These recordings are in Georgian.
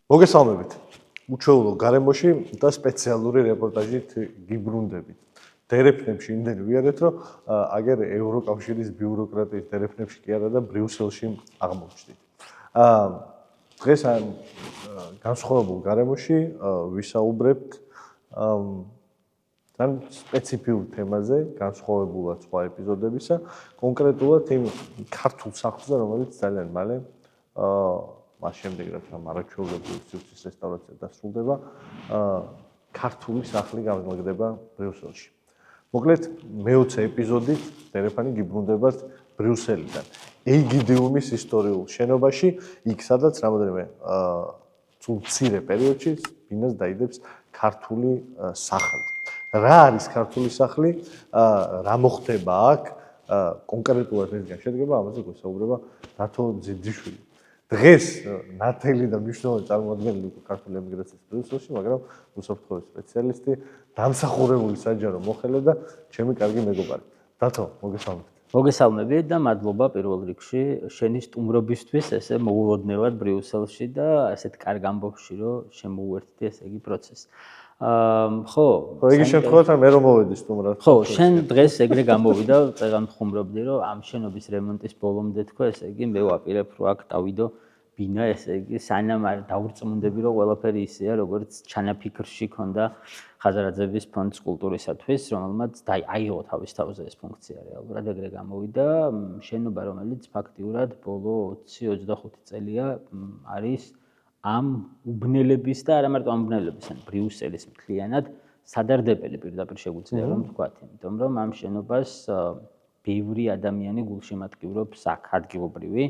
მოგესალმებით. უჩვეულო გარემოში და სპეციალური რეპორტაჟით გიბრუნდებით. დერეფნებში იმდენი ვიარეთ, რომ აგერ ევროკავშირის ბიუროკრატიის დერეფნებში კი არა და ბრიუსელში აღმოჩნდით. დღეს ამ განსხვავებულ გარემოში ვისაუბრებთ თან სპეციფიურ თემაზე, განსხვავებულად სხვა ეპიზოდებისა, კონკრეტულად იმ ქართულ სახლზე, რომელიც ძალიან მალე მას შემდეგ რაც არაჩვეულებრივი სივრცის რესტავრაცია დასრულდება, ქართული სახლი გამოგდება ბრიუსელში. მოკლედ, მე-20 ეპიზოდით დერეფანი გიბრუნდებათ ბრიუსელიდან. ეიგიდიუმის ისტორიულ შენობაში, იქ სადაც რამოდენიმე მცირე პერიოდში ბინას დაიდებს ქართული სახლი. რა არის ქართული სახლი? რა მოხდება აქ? კონკრეტულად ესგან შედგება, ამაზე გვესაუბრება რათო ძიძიშვილი. დღეს ნათელი და მნიშვნელოვანი წარმოადგენელი ქართული ემიგრაციის ბრიუსელში, მაგრამ უსაფრთხოების სპეციალისტი, დამსახურებული საჯარო მოხელე და ჩემი კარგი მეგობარი. რათო, მოგესალმებით. მოგესალმებით და მადლობა პირველ რიგში შენი სტუმრობისთვის, ესე მოულოდნელად ბრიუსელში და ასეთ კარგ ამბავში, რომ შემოუერთდი ესე იგი პროცესს. ხო, იგი შემთხვევით მე რომ მოვედი სტუმრად. ხო, შენ დღეს ეგრე გამოვიდა, წეგან ხუმრობდი, რომ ამ შენობის რემონტის ბოლომდე თქვა, ესე იგი მე ვაპირებ რო აქ დავიდო ბინა, ესე იგი სანამ არ დავრწმუნდები, რომ ყველაფერი ისეა, როგორც ჩანაფიქრში ქონდა ხაზარაძეების ფონდის კულტურისათვის, რომელმაც აიღო თავის თავზე ეს ფუნქცია რეალურად ეგრე გამოვიდა, შენობა, რომელიც ფაქტიურად ბოლო 20-25 წელია არის ამ უბნელების და არა მარტო ამ უბნელების, ან ბრიუსელის მთლიანად სადარდებელი პირდაპირ შეგვიძლია რომ ვთქვათ, იმიტომ რომ ამ შენობას ბევრი ადამიანი გულშემატკივრობს აქ ადგილობრივი,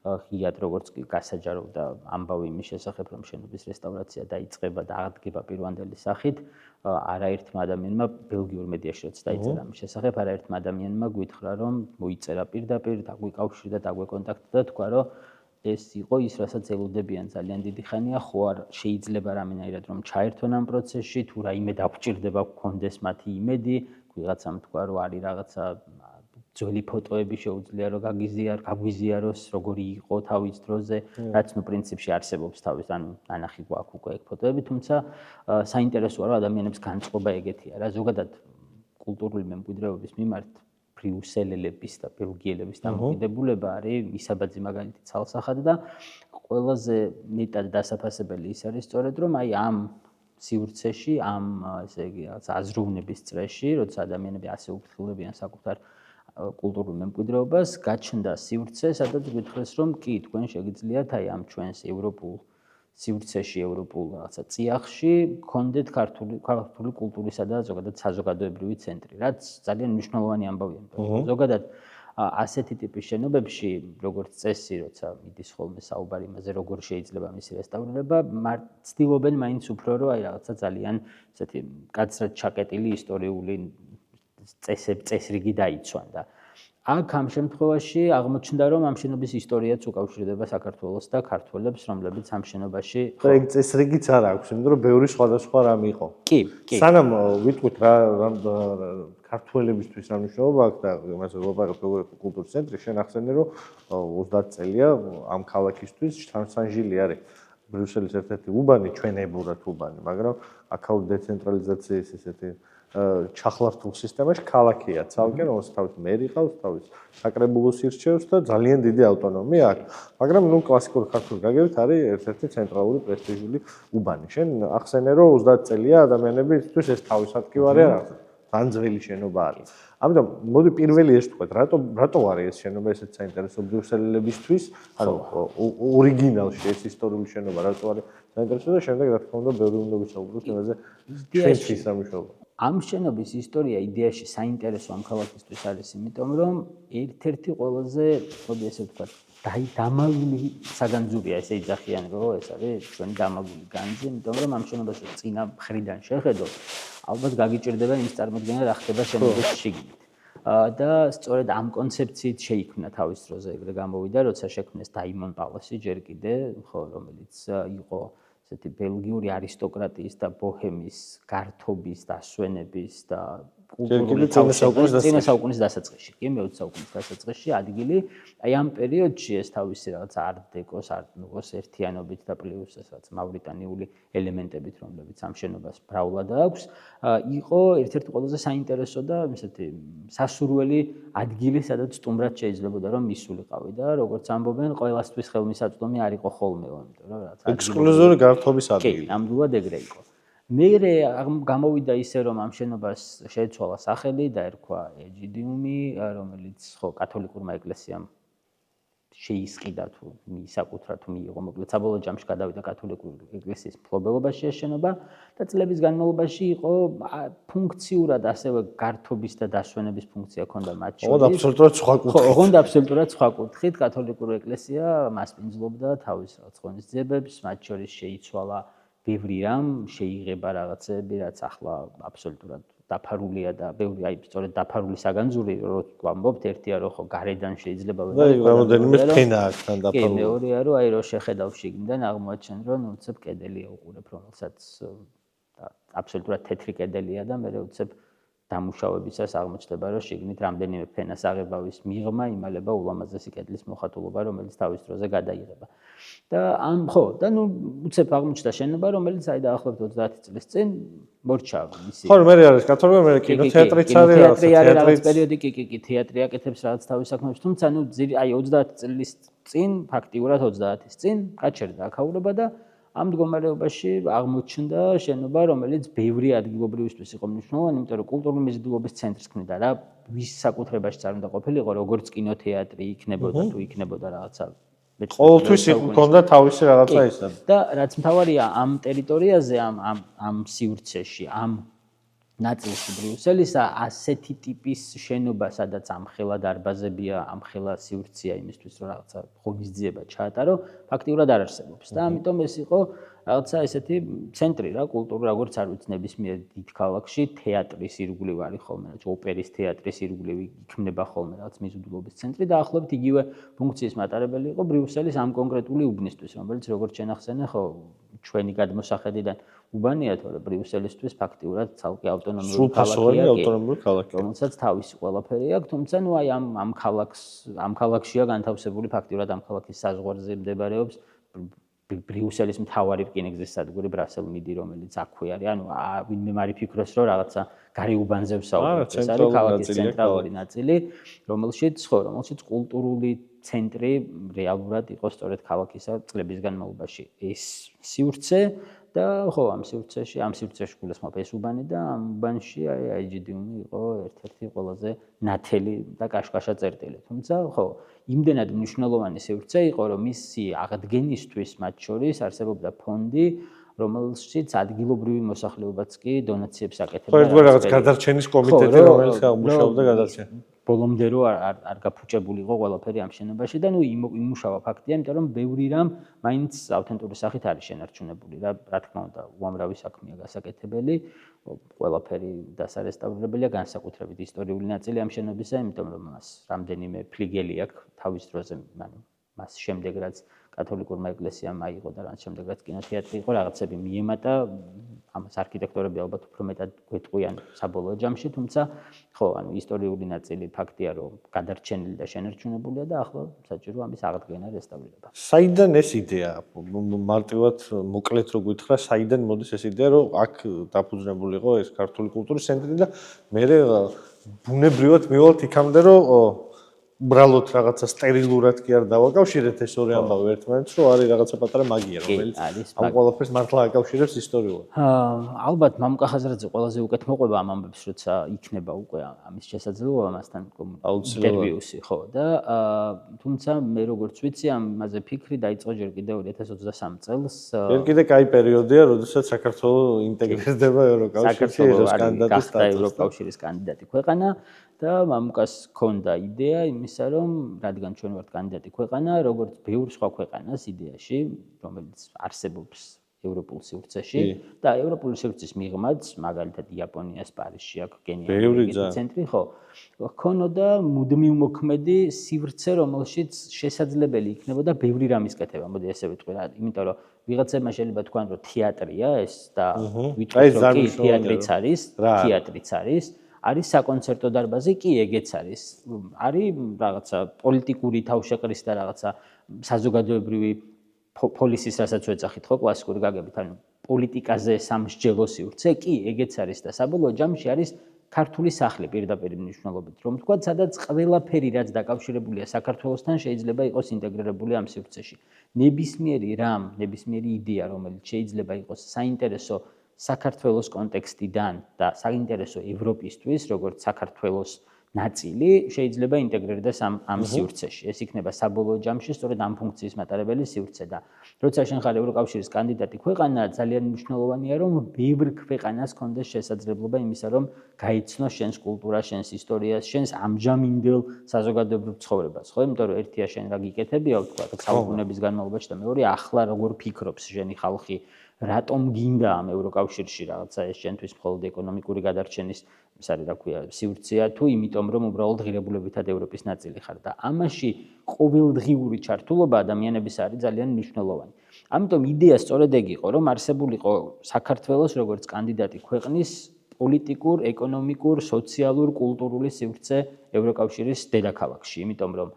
ღიად როგორც კი გასაჯარო და ამბავი იმის შესახებ, რომ შენობის რესტავრაცია დაიწყება და აღდგება პირვანდელი სახით, არაერთმა ადამიანმა ბელგიურ მედიაში რაც დაიწერა ამის შესახებ, არაერთმა ადამიანმა გვითხრა, რომ მოიწერა პირდაპირ, დაგვიკავშირდა, დაგვეკონტაქტდა და თქვა, რომ ეს იყო ის, რასაც ელოდებიან ძალიან დიდი ხანია, ხო არ შეიძლება რამენაირად რომ ჩაერთონ ამ პროცესში, თუ რაიმე დაგჭირდება გქონდეს მათი იმედი, ვიღაცამ თქვა, რომ არის რაღაცა ძველი ფოტოები შეუძლია რომ გაგვიზიაროს, როგორი იყო თავის დროზე, რაც ნუ პრინციპში არსებობს თავის, ანუ ნანახი გვაქვს უკვე ეგ ფოტოები, თუმცა საინტერესოა რომ ადამიანებს განწყობა ეგეთია რა, ზოგადად კულტურული მემკვიდრეობის მიმართ ბრიუსელელების და ბელგიელების დამოკიდებულება არის მისაბაძი მაგალითი ცალსახად და ყველაზე მეტად დასაფასებელი ის არის სწორედ რომ აი ამ სივრცეში, ამ ესე იგი რაღაც აზროვნების წრეში, როცა ადამიანები ასე უფრთხილებიან საკუთარ კულტურულ მემკვიდრეობას, გაჩნდა სივრცე, სადაც გითხრეს რომ კი, თქვენ შეგიძლიათ აი ამ ჩვენს ევროპულ სივრცეში, ევროპულ რაღაცა წიაღში გქონდეთ ქართული კულტურისა და ზოგადად საზოგადოებრივი ცენტრი, რაც ძალიან მნიშვნელოვანი ამბავია. ზოგადად ასეთი ტიპის შენობებში, როგორც წესი, როცა მიდის ხოლმე საუბარი იმაზე, როგორ შეიძლება მისი რესტავრირება, ცდილობენ მაინც უფრო რომ აი რაღაცა ძალიან ესეთი კაცრად ჩაკეტილი ისტორიული წესრიგი დაიცვან და აქ ამ შემთხვევაში აღმოჩნდა რომ ამ შენობის ისტორიაც უკავშირდება საქართველოს და ქართველებს, რომლებიც ამ შენობაში ხო ეგ წესრიგიც არ აქვს, იმიტომ რომ ბევრი სხვადასხვა რამ იყო. კი. სანამ ვიტყვით რა ქართველებისთვის რა მნიშვნელობა აქვს და იმას ვაპარაკობ როგორც კულტურის ცენტრი, შენ ახსენე რომ 30 წელია ამ ქალაქისთვის თანსანჟილი არის ბრიუსელის ერთ-ერთი უბანი, ჩვენებურად უბანი, მაგრამ აქაური დეცენტრალიზაციის ესეთი ჩახლართულ სისტემაში ქალაქია ცალკე, რომელსაც თავის მერი ყავს, თავის საკრებულოს ირჩევს და ძალიან დიდი ავტონომია აქვს. მაგრამ ნუ კლასიკური ქართული გაგებით არის ერთ-ერთი ცენტრალური პრესტიჟული უბანი. შენ ახსენე რომ 30 წელია ადამიანებისთვის ეს თავის ადგილარი არის, ძალიან ძველი შენობა არის. ამიტომ მოდი პირველი ეს თქვა, რატო არის ეს შენობა ესეც საინტერესო ბრიუსელებისთვის, ანუ ორიგინალში ეს ისტორიული შენობა რატო არის საინტერესო და შემდეგ რა თქმა უნდა ბევრი უნდა ვისაუბროთ იმაზე ჩვენთვის რა მნიშვნელობა. ამ შენობის ისტორია იდეაში საინტერესო ამ ქალაქისთვის არის, იმიტომ რომ ერთ-ერთი ყველაზე, მოდი ესე ვთქვათ, დამალული საგანძურია ესე იძახიან, რომ ეს არის ჩვენი დამალული განძი, იმიტომ რომ ამ შენობას წინა მხრიდან შეხედოთ, ალბათ გაგიჭირდება იმის წარმოქმნა, რა ხდება შენობის შიგნით. და სწორედ ამ კონცეფციით შეიქმნა თავის დროზე ეგრე გამოვიდა, როცა შექმნეს დაიმონ პალასი ჯერ კიდე, ხო, რომელიც იყო ესეთი ბელგიური არისტოკრატიის და ბოჰემის გართობის, დასვენების და კულტურული წინა საუკუნის დასაწყისში, კი მე-20 საუკუნის დასაწყისში ადგილი, აი ამ პერიოდში ეს თავისი რაღაც art deco-ს, art nouveau-ს ერთიანობით და პლუს ეს რაღაც მავრიტანიული ელემენტებით, რომლებიც ამ შენობას ბრაულად აქვს, იყო ერთ-ერთი ყველაზე საინტერესო და ესეთი სასურველი ადგილი, სადაც სტუმრად შეიძლებოდა რომ მისულიყავი და როგორც ამბობენ, ყველასთვის ხელმისაწვდომი არ იყო ხოლმე, იმიტომ რომ რაღაც ექსკლუზიური გართობის ადგილი. კი, ნამდვილად ეგრე იყო. მე გამოვიდა ისე რომ ამ შენობას შეეცვალა სახელი და ერქვა ეჯიდიუმი, რომელიც ხო კათოლიკურმა ეკლესიამ შეისყიდა თუ მისაკუთრა თუ მიიღო, მოკლედ საბოლოო ჯამში გადავიდა კათოლიკური ეკლესიის მფლობელობაში ეს შენობა და წლების განმავლობაში იყო ფუნქციურად ასევე გართობის და დასვენების ფუნქცია ჰქონდა მათ შორის. ოღონდ აბსოლუტურად სხვა კუთხით. ხო, ოღონდ აბსოლუტურად სხვა კუთხით კათოლიკური ეკლესია მასპინძლობდა თავის რაღაც ღონისძიებებს, მათ შორის შეიცვალა ბევრი რამ, შეიღება რაღაცები, რაც ახლა აბსოლუტურად დაფარულია და ბევრი აი სწორედ დაფარული საგანძური, რო ვამბობთ, ერთია რომ ხო გარედან შეიძლება და რამოდენიმე ფენა აქვს თან დაფარული. კი, მეორეა რომ აი რო შეხედავ შიგნიდან აღმოაჩენ რომ უცებ კედელია უყურებ, რომელსაც აბსოლუტურად თეთრი კედელია და მე უცებ დამუშავებისას აღმოჩნდება რომ შიგნით რამდენიმე ფენას აღებავის მიღმა იმალება ულამაზესი კედლის მოხატულობა, რომელიც თავის დროზე გადაიღება. და და ნუ უცებ აღმოჩნდა შენობა, რომელიც აი დაახლოებით 30 წლის წინ მორჩა მისი. ხო, მე არის კათოლიკე, მე კინოთეატრიც არის, რაღაც პერიოდი კი, თეატრი აკეთებს რაღაც თავის საქმეებს, თუმცა ნუ აი 30 წლის წინ, ფაქტიურად 30-ის წინ გაჩერდა აქაურობა და ამ მდგომარეობაში აღმოჩნდა შენობა, რომელიც ბევრი ადგილობრივისთვის იყო მნიშვნელოვანი, იმიტომ რომ კულტურული მიზიდულობის ცენტრს ქმნიდა რა, ვის საკუთრებაშიც არ უნდა ყოფილიყო, როგორც კინოთეატრი იქნებოდა თუ იქნებოდა რაღაცა ყოველთვის ჰქონდა თავისი რაღაცა ისა. და რაც მთავარია ამ ტერიტორიაზე, ამ სივრცეში, ამ ნაწილში ბრიუსელისა ასეთი ტიპის შენობა, სადაც ამხელა დარბაზებია, ამხელა სივრცეა იმისთვის, რომ რაღაცა ღონისძიება ჩაატარო, ფაქტიურად არ არსებობს. და ამიტომ ეს იყო რაღაცა ესეთი ცენტრი რა, კულტურა, როგორც არ ვიცი, ნებისმიერ დიდ ქალაქში თეატრის ირგვლივ არის ხოლმე, რაც ოპერის თეატრის ირგვლივ იქნება ხოლმე რაღაც მიზიდულობის ცენტრი და ახლობთ იგივე ფუნქციის მატარებელი იყო ბრიუსელის ამ კონკრეტული უბნისთვის, რომელიც როგორც შენახსენე, ხო, ჩვენი გადმოსახედიდან უბანია, თორე ბრიუსელისთვის ფაქტიურად ცალკე ავტონომიური ქალაქია, რომელსაც თავისი ყველაფერი აქვს, თუმცა ნუ აი ამ ქალაქშია განთავსებული ფაქტიურად ამ ქალაქის საზღვარზე მდებარეობს ბრიუსელის მთავარი რკინიგზის სადგური ბრასელ-მიდი, რომელიც აქვე არის. ანუ ვინმე არ იფიქროს, რომ რაღაცა გარე უბანზე ვსაუბრობთ. ეს არის ქალაქის ცენტრალური ნაწილი, რომელშიც კულტურული ცენტრი რეალურად იყო სწორედ ქალაქისა წლების განმავლობაში ეს სივრცე და ხო ამ სივრცეში გულისხმობ ეს უბანი და ამ უბანში აი აიჯიდიუმი იყო ერთ-ერთი ყველაზე ნათელი და კაშკაშა წერტილი. თუმცა ხო იმდენად მნიშვნელოვანი სივრცე იყო, რომ მისი აღდგენისთვის მათ შორის არსებობდა ფონდი, რომელშიც ადგილობრივი მოსახლეობაც კი დონაციებს აკეთებდა. ხო, ერთგვარ რაღაც გადარჩენის კომიტეტი, რომელიც მუშაობდა გადარჩენას. ბოლომდე რო არ გაფუჭებული იყო ყველაფერი ამ შენობაში და ნუ იმუშავა ფაქტია, იმიტომ რომ ბევრი რამ მაინც ავთენტური სახით არის შენარჩუნებული რა, რა თქმა უნდა, უამრავი საქმეა გასაკეთებელი, ყველაფერი დასარესტავრებელია, განსაკუთრებით ისტორიული ნაწილი ამ შენობისა, იმიტომ რომ მას რამდენიმე ფლიგელი აქვს თავის დროზე, ანუ მას შემდეგ რაც კათოლიკურმა ეკლესიამ აიღო და რაც შემდეგ რაც კინოთეატრი იყო, რაღაცები მიემატა, ამას არქიტექტორები ალბათ უფრო მეტად გვეტყვიან საბოლოო ჯამში, თუმცა ხო, ანუ ისტორიული ნაწილი ფაქტია, რომ გადარჩენილი და შენარჩუნებულია და ახლა საჭირო ამის აღდგენა, რესტავრირება. საიდან ეს იდეა? მარტივად მოკლედ რო გითხრა, საიდან მოდის ეს იდეა, რომ აქ დაფუძნებული იყო ეს ქართული კულტურის ცენტრი და მე ბუნებრივად მივალთ იქამდე, რომ უბრალოდ რაღაცა სტერილურად კი არ დავაკავშირეთ ეს ორი ამბავი ერთმანეთს, რომ არის რაღაცა პატარა მაგია, რომელიც ამ ყველაფერს მართლა აკავშირებს ისტორიულად. ალბათ მამუკა ხაზრაძე ყველაზე უკეთ მოყვება ამ ამბებს, როცა იქნება უკვე ამის შესაძლებლობა მასთან ინტერვიუსი, ხო და თუმცა მე როგორც ვიცი, ამაზე ფიქრი დაიწყო ჯერ კიდევ 2023 წელს. ჯერ კიდევ კაი პერიოდია, როდესაც საქართველო ინტეგრირდება ევროკავშირში, გახდა ევროკავშირის კანდიდატი ქვეყანა. და მამუკას ჰქონდა იდეა იმისა, რომ რადგან ჩვენ ვართ კანდიდატი ქვეყანა, როგორც ბევრ სხვა ქვეყანას იდეაში, რომელიც არსებობს ევროპულ სივრცეში და ევროპული სივრცის მიღმაც, მაგალითად იაპონიას პარიზში აქვს გენიალური ცენტრი, ხო, ჰქონოდა მუდმივ მოქმედი სივრცე, რომელშიც შესაძლებელი იქნებოდა ბევრი რამის კეთება. მოდი ესე ვიტყვი რა, იმიტომ რომ ვიღაცებმა შეიძლება თქვან, რომ თეატრია ეს და ვიტყვით, რომ კი თეატრიც არის, არის საკონცერტო დარბაზი, კი ეგეც არის. არის რაღაცა პოლიტიკური თავშეყრის და რაღაცა საზოგადოებრივი პოლისის, რასაც ვეძახით ხო კლასიკური გაგებით, ანუ პოლიტიკაზე სამსჯელო სივრცე, კი ეგეც არის და საბოლოო ჯამში არის ქართული სახლი პირდაპირ მნიშვნელობით, რომ თქვა, სადაც ყველაფერი რაც დაკავშირებულია საქართველოსთან შეიძლება იყოს ინტეგრირებული ამ სივრცეში. ნებისმიერი რამ, ნებისმიერი იდეა, რომელიც შეიძლება იყოს საინტერესო საქართველოს კონტექსტიდან და საინტერესო ევროპისთვის, როგორც საქართველოს ნაწილი, შეიძლება ინტეგრირდეს ამ სივრცეში. ეს იქნება საბოლოო ჯამში სწორედ ამ ფუნქციის მატარებელი სივრცე და როცა შენ ხარ ევროკავშირის კანდიდატი ქვეყანა, ძალიან მნიშვნელოვანია, რომ ბევრ ქვეყანას კონდეს შესაძლებლობა იმისა, რომ გაიცნოს შენს კულტურას, შენს ისტორიას, შენს ამჟამინდელ საზოგადოებრივ ცხოვრებას, ხო? იმიტომ რომ ერთია შენ რა გიკეთებია, თქვა, საუკუნეების განმავლობაში და მეორე ახლა როგორ ფიქრობს შენი ხალხი, რატომ გინდა ამ ევროკავშირში რაღაცა ეს შენთვის მხოლოდ ეკონომიკური გადარჩენის ის არის რა ქვია სივრცეა თუ იმიტომ რომ უბრალოდ ღირებულებითად ევროპის ნაწილი ხარ და ამაში ყოველდღიური ჩართულობა ადამიანების არის ძალიან მნიშვნელოვანი. ამიტომ იდეა სწორედ ეგ იყო რომ არსებულიყო საქართველოს როგორც კანდიდატი ქვეყნის პოლიტიკურ, ეკონომიკურ, სოციალურ, კულტურული სივრცე ევროკავშირის დედაქალაქში, იმიტომ რომ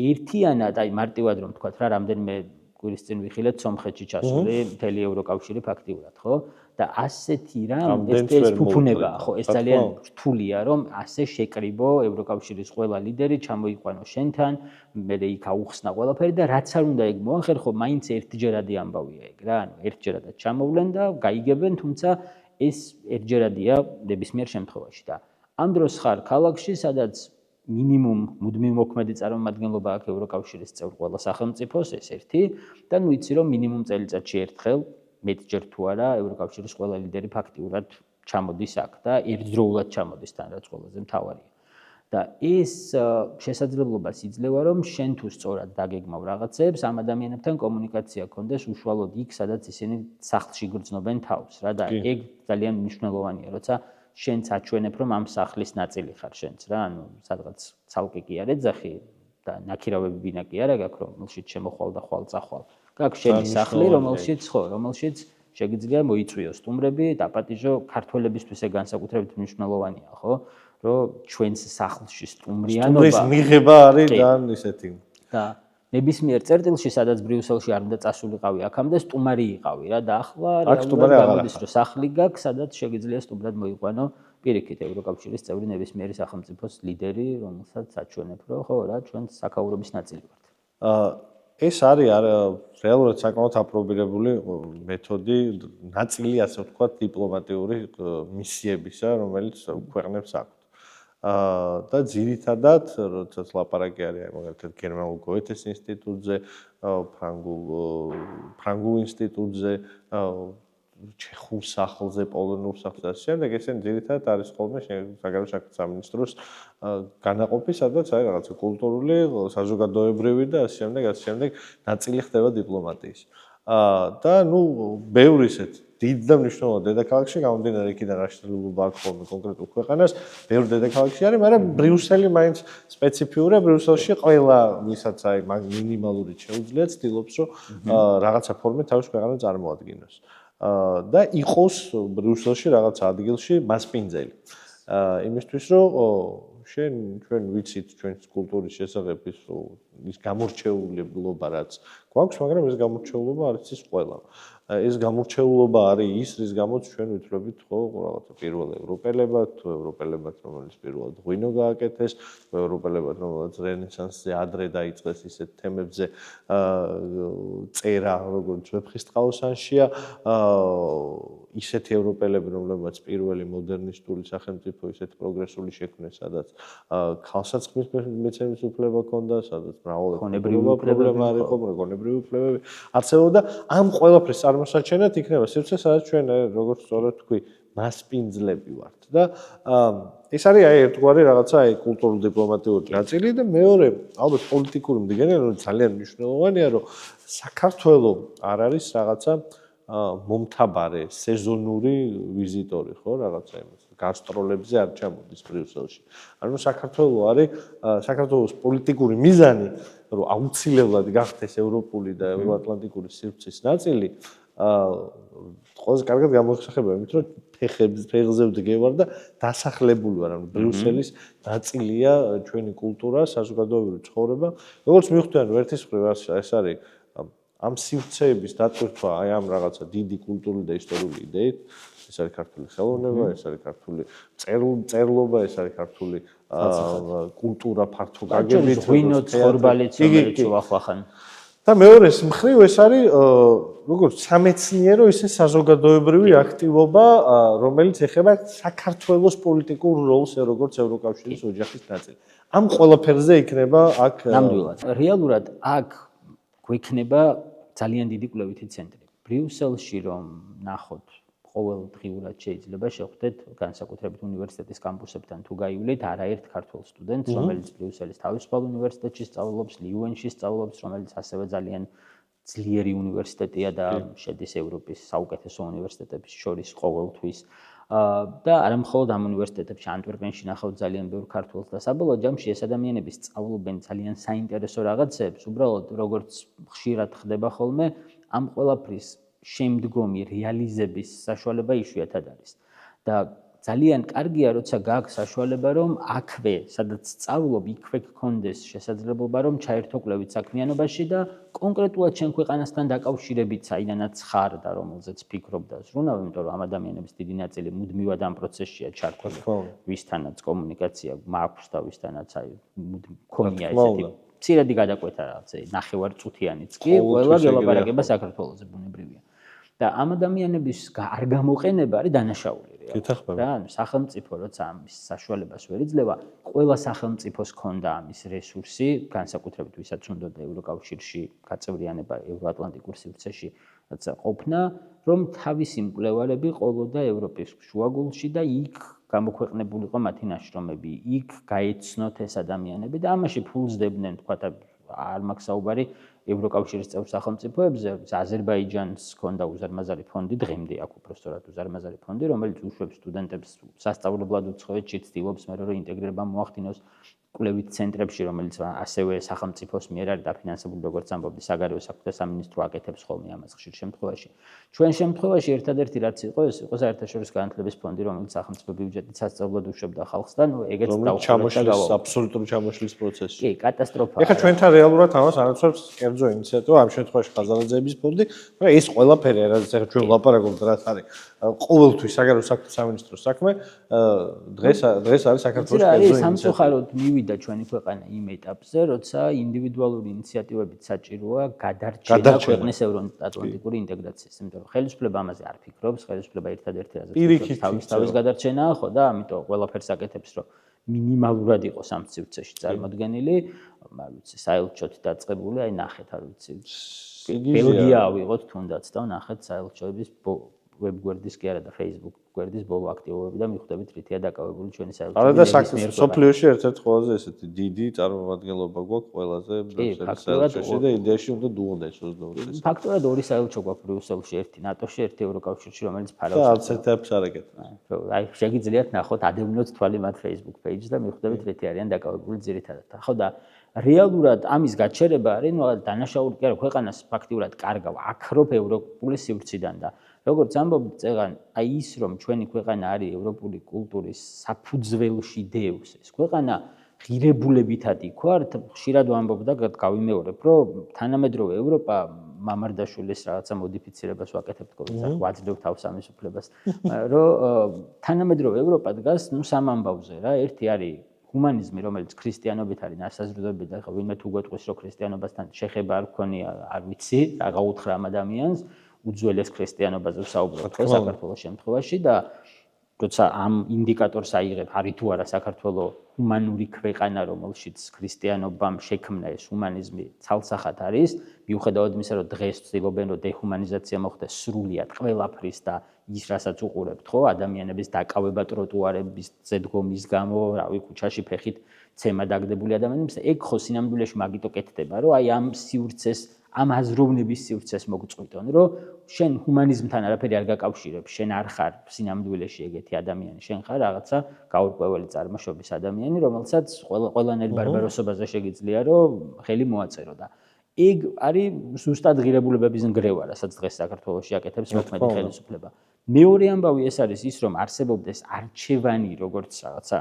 ერთიანად აი მარტივად რომ თქვა რა რამდენიმე კვირის წინ ვიხილეთ სომხეთში ჩასული მთელი ევროკავშირი ფაქტიურად, ხო? და ასეთი რამ ეს ფუფუნებაა, ხო? ეს ძალიან რთულია, რომ ასე შეკრიბო ევროკავშირის ყველა ლიდერი ჩამოიყვანო შენთან, მერე იქ აუხსნა ყველაფერი და რაც არ უნდა ეგ მოახერხო, მაინც ერთჯერადი ამბავია ეგ რა, ანუ ერთჯერადად ჩამოვლენ და გაიგებენ, თუმცა ეს ერთჯერადია ნებისმიერ შემთხვევაში და ამ დროს ხარ ქალაქში, სადაც მინიმუმ მუდმივ მოქმედი წარმომადგენლობა აქვს ევროკავშირის წევრ ყველა სახელმწიფოს, ეს ერთი და ნუ იცი რომ მინიმუმ წელიწადში ერთხელ მეტჯერ თუ არა ევროკავშირის ყველა ლიდერი ფაქტიურად ჩამოდის აქ და ერთდროულად ჩამოდის თან, რაც ყველაზე მთავარია. და ეს შესაძლებლობას იძლევა რომ შენ თუ სწორად დაგეგმავ რაღაცებს, ამ ადამიანებთან კომუნიკაცია გქონდეს უშუალოდ იქ, სადაც ისინი სახლში გრძნობენ თავს რა და ეგ ძალიან მნიშვნელოვანია, როცა შენც აჩვენებ რომ ამ სახლის ნაწილი ხარ შენც რა, ანუ სადღაც ცალკე კი არ ეძახი და ნაქირავები ბინა კი არა გაქვს, რომელშიც შემოხვალ და ხვალ-წახვალ. გაქვს შენი სახლი, რომელშიც შეგიძლია მოიწვიო სტუმრები, დაპატიჟო ქართველებისთვის ეგ განსაკუთრებით მნიშვნელოვანია, ხო? რომ ჩვენს სახლში სტუმრიანობა სტუმრის მიღება არის და ისეთი. და ნებისმიერ წერტილში, სადაც ბრიუსელში არ უნდა წასულიყავი აქამდე, სტუმარი იყავი რა და ახლა გამოდის რომ სახლი გაქვს, სადაც შეგიძლია სტუმრად მოიყვანო პირიქით ევროკავშირის წევრი ნებისმიერი სახელმწიფოს ლიდერი, რომელსაც აჩვენებ, რომ ხო რა, ჩვენ საქაურობის ნაწილი ვართ. ეს არის რეალურად საკმაოდ აპრობირებული მეთოდი, ნაწილი ასე ვთქვათ, დიპლომატიური მისიებისა, რომელიც ქვეყნებს აქვთ. და ძირითადად, როდესაც ლაპარაკი არის მაგალითად გერმანულ გოეთეს ინსტიტუტზე, ფრანგულ ინსტიტუტზე, ჩეხურ სახლზე, პოლონურ სახლზე და შემდეგ ესენი ძირითადად არის ხოლმე საგარეო საქმეთა სამინისტროს განაყოფი, სადაც არის რაღაცა კულტურული, საზოგადოებრივი და ასე შემდეგ ნაწილი ხდება დიპლომატიის. და ნუ ბევრი ისეთ დიდ და მნიშვნელოვან დედაქალაქში გამომდინარე იქიდან რა შესაძლებლობა აქვს ხოლმე კონკრეტულ ქვეყანას, ბევრ დედაქალაქში არის, მაგრამ ბრიუსელი მაინც სპეციფიურია, ბრიუსელში ყველა ვისაც აი მინიმალური შეუძლია ცდილობს, რომ რაღაცა ფორმით თავის ქვეყანა წარმოადგინოს. და იყოს ბრიუსელში რაღაცა ადგილში მასპინძელი. იმისთვის რომ ჩვენ ვიცით ჩვენს კულტურის შესახებ ის გამორჩეულობა რაც გვაქვს, მაგრამ ეს გამორჩეულობა არის ის ყველა. ეს გამორჩეულობა არის ის, რის გამოც ჩვენ ვითვლებით ხო რაღაცა პირველ ევროპელებად, თუ ევროპელებად, რომელიც პირველად ღვინო გააკეთეს, თუ ევროპელებად, რომელიც რენესანსზე ადრე დაიწყეს ისეთ თემებზე წერა, როგორც ვეფხისტყაოსანშია, ისეთი ევროპელები, რომლებიც პირველი მოდერნისტული სახელმწიფო ისეთ პროგრესული შექმნეს, სადაც ქალსაწყლის მეცნიერების უფლება ჰქონდა, სადაც მრავალგონებრივი პრობლემა არ იყო, გონებრივი უფლებები არსებობდა. ამ ყველაფრის წარმოსაჩენად იქნება სივრცე, სადაც ჩვენ როგორც სწორად თქვი, მასპინძლები ვართ და ეს არის აი ერთგვარი რაღაცა აი კულტურულ დიპლომატიური ნაწილი და მეორე ალბათ პოლიტიკური მდგენელი, რომ ძალიან მნიშვნელოვანია, რომ საქართველო არ არის რაღაცა მომთაბარე სეზონური ვიზიტორი, ხო, რაღაცა იმას გასტროლებზე არ ჩამოდის ბრიუსელში. ანუ საქართველო არის საქართველოს პოლიტიკური მიზანი, რომ აუცილებლად გახდეს ევროპული და ევროატლანტიკური სივრცის ნაწილი, ყველაზე კარგად გამოიხსენება იმით, რომ ფეხზე ვდგევარ და დასახლებული ვარ, ანუ ბრიუსელის ნაწილია ჩვენი კულტურა, საზოგადოებრივი ცხოვრება. როგორც მივხვდიან, ერთის მხრივ ეს არის ამ სივრცეების დატვირთვა აი ამ რაღაცა დიდი კულტურული და ისტორიული იდეით, ეს არის ქართული ხელოვნება, ეს არის ქართული წერლობა, ეს არის ქართული კულტურა ფართო გაგებით, ღვინო ცხოვრბალიც, რომელიც უახლახან. და მეორეს მხრივ ეს არის როგორც სამეცნიერო, ისე საზოგადოებრივი აქტივობა, რომელიც ეხება საქართველოს პოლიტიკურ როლს, როგორც ევროკავშირის ოჯახის ნაწილი. ამ ყველაფერზე იქნება აქ ნამდვილად. რეალურად აქ გვექნება ძალიან დიდი კვლევითი ცენტრი. ბრიუსელში რომ ნახოთ ყოველდღიურად შეიძლება შეხვდეთ განსაკუთრებით უნივერსიტეტის კამპუსებთან თუ გაივლით არაერთ ქართველ სტუდენტს, რომელიც ბრიუსელის თავისუფალ უნივერსიტეტში სწავლობს, ლიუენში სწავლობს, რომელიც ასევე ძალიან ძლიერი უნივერსიტეტია და შედის ევროპის საუკეთესო უნივერსიტეტების შორის ყოველთვის. და არა მხოლოდ ამ უნივერსიტეტებში, ანტვერპენში ნახავთ ძალიან ბევრ ქართველს და საბოლოო ჯამში ეს ადამიანები სწავლობენ ძალიან საინტერესო რაღაცებს, უბრალოდ როგორც ხშირად ხდება ხოლმე, ამ ყველაფრის შემდგომი რეალიზების საშუალება იშვიათად არის. და ძალიან კარგია, როცა გაქვს საშუალება, რომ აქვე, სადაც სწავლობ, იქვე გქონდეს შესაძლებლობა, რომ ჩაერთო კვლევით საქმიანობაში და კონკრეტულად შენ ქვეყანასთან დაკავშირებით, საიდანაც ხარ და რომელზეც ფიქრობ და ზრუნავ, იმიტომ რომ ამ ადამიანების დიდი ნაწილი მუდმივად ამ პროცესშია ჩართული, ვისთანაც კომუნიკაცია მაქვს და ვისთანაც აი მქონია ესეთი მცირედი გადაკვეთა რაღაცა, ნახევარწუთიანიც კი, ყველა გელაპარაკება საქართველოზე ბუნებრივია. და ამ ადამიანების არ გამოყენება არის დანაშაული რეალურად. რა, ანუ სახელმწიფო როცა ამის საშუალებას ვერ იძლევა, ყველა სახელმწიფოს ქონდა ამის რესურსი, განსაკუთრებით ვისაც უნდოდა ევროკავშირში გაწევრიანება ევროატლანტიკურ სივრცეში, რაცა ყოფნა, რომ თავისი მკვლევარები ყოლოდა ევროპის შუაგულში და იქ გამოქვეყნებულიყო მათი ნაშრომები, იქ გაეცნოთ ეს ადამიანები და ამაში ფულს დებდნენ, თქვა არ მაქვს საუბარი ევროკავშირის წევრ სახელმწიფოებზე, აზერბაიჯანს ჰქონდა უზარმაზარი ფონდი, დღემდე აქვს უბრალოდ უზარმაზარი ფონდი, რომელიც უშვებს სტუდენტებს სასწავლებლად უცხოეთში, ცდილობს მე რომ ინტეგრირება მოახდინოს კვლევით ცენტრებში, რომელიც ასევე სახელმწიფოს მიერ არის დაფინანსებული, როგორც ამბობდი, საგარეო საქმეთა სამინისტრო აკეთებს ხოლმე ამას ხშირ შემთხვევაში. ჩვენ შემთხვევაში ერთადერთი რაც იყო, ეს იყო საერთაშორისო განათლების ფონდი, რომელიც სახელმწიფო ბიუჯეტით სასწავლებლად უშვებდა ხალხს და ეგეც ჩამოშლის აბსოლუტური ჩამოშლის პროცესში. კი, კატასტროფაა. ეხლა ჩვენთან რეალურად ამას ანაცვლებს კერძო ინიციატივა, ამ შემთხვევაში ხაზალაძეების ფონდი, მაგრამ ეს ყველაფერი, რაც ეხლა ჩვენ ვლაპარაკობთ, რაც არის ყოველთვის საგარეო საქმეთა სამინისტროს საქმე, დღეს არის საქართველოს კერძო ინიციატივა. სამწუხაროდ მივიდა ჩვენი ქვეყანა იმ ეტაპზე, როცა ინდივიდუალური ინიციატივებით საჭიროა გადარჩენა ქვეყნის ევროატლანტიკური ინტეგრაციის, იმიტომ რომ ხელისუფლება ამაზე არ ფიქრობს, ხელისუფლება ერთადერთი რაზეც თავის გადარჩენაა, ხო და ამიტომ ყველაფერს აკეთებს, რომ მინიმალურად იყოს ამ სივრცეში წარმოდგენილი, არ ვიცი, საელჩოთ დაწყებული, აი ნახეთ, არ ვიცი. ბელგია ავიღოთ თუნდაც და ნახეთ საელჩოების ვებგვერდის კი არა და Facebook გვერდის ბოლო აქტივობები და მიხვდებით რითია დაკავებული ჩვენი საელჩო. არა და სოფლიოში ერთ-ერთი ყველაზე ესეთი დიდი წარმომადგენლობა გვაქვს ყველაზე საელჩოში და იდეაში უნდა დუონდეს ოსდოვდეს. ფაქტურად ორი საელჩო გვაქვს ბრიუსელში, ერთი ნატოში, ერთი ევროკავშირში, რომელიც ფარავს. და არც ერთებს არ აკეთებს. აი შეგიძლიათ ნახოთ, ადევნოთ თვალი მათ Facebook page და მიხვდებით რითი არიან დაკავებული ძირითადად. ხო და რეალურად ამის გაჩერება არის, ну, დანაშაული კი არა, ქვეყანას ფაქტიურად კარგავ აქრობ ევროპული სივრციდან და როგორც ამბობთ წეგან, აი ის რომ ჩვენი ქვეყანა არის ევროპული კულტურის საფუძველში დევს, ეს ქვეყანა ღირებულებითად იქვართ, ხშირად ვამბობ და გავიმეორებ, რომ თანამედროვე ევროპა მამარდაშვილის რაღაცა მოდიფიცირებას ვაკეთებთ ყოველთვის, ვაძლევ თავს ამის უფლებას, რომ თანამედროვე ევროპა დგას, ну, სამ ამბავზე რა, ერთი არის ჰუმანიზმი, რომელიც ქრისტიანობით არის ნასაზრდოები და ვინმე თუ გვეტყვის, რომ ქრისტიანობასთან შეხება არ გქონია, არ ვიცი, რაღა უთხრა ამ ადამიანს, უძველეს ქრისტიანობაზე ვსაუბრობ საქართველოს შემთხვევაში და როცა ამ ინდიკატორს აიღებ, არის თუ არა საქართველოს ჰუმანური ქვეყანა, რომელშიც ქრისტიანობამ შექმნა ეს ჰუმანიზმი ცალსახად არის, მიუხედავად იმისა, რომ დღეს ცდილობენ, რომ დეჰუმანიზაცია მოხდეს სრულიად ყველაფრის და ის, რასაც უყურებთ, ხო, ადამიანების დაკავება ტროტუარების ზედგომის გამო, რავი, ქუჩაში ფეხით ცემა დაგდებული ადამიანებს, ეგ ხო სინამდვილეში მაგიტო კეთდება, რომ აი ამ სივრცეს ამ აზროვნების სივრცეს მოგწყვიტონ, რომ შენ ჰუმანიზმთან არაფერი არ გაკავშირებ, შენ არ ხარ სინამდვილეში ეგეთი ადამიანი, შენ ხარ რაღაცა გაურკვეველი წარმოშობის ადამიანი, რომელსაც ყველანაირ ბარბაროსობაზე შეგიძლია, რომ ხელი მოაწერო და ეგ არის ზუსტად ღირებულებების ნგრევა, რასაც დღეს საქართველოში აკეთებს მოქმედი ხელისუფლება. მეორე ამბავი ეს არის ის, რომ არსებობდეს არჩევანი როგორც რაღაცა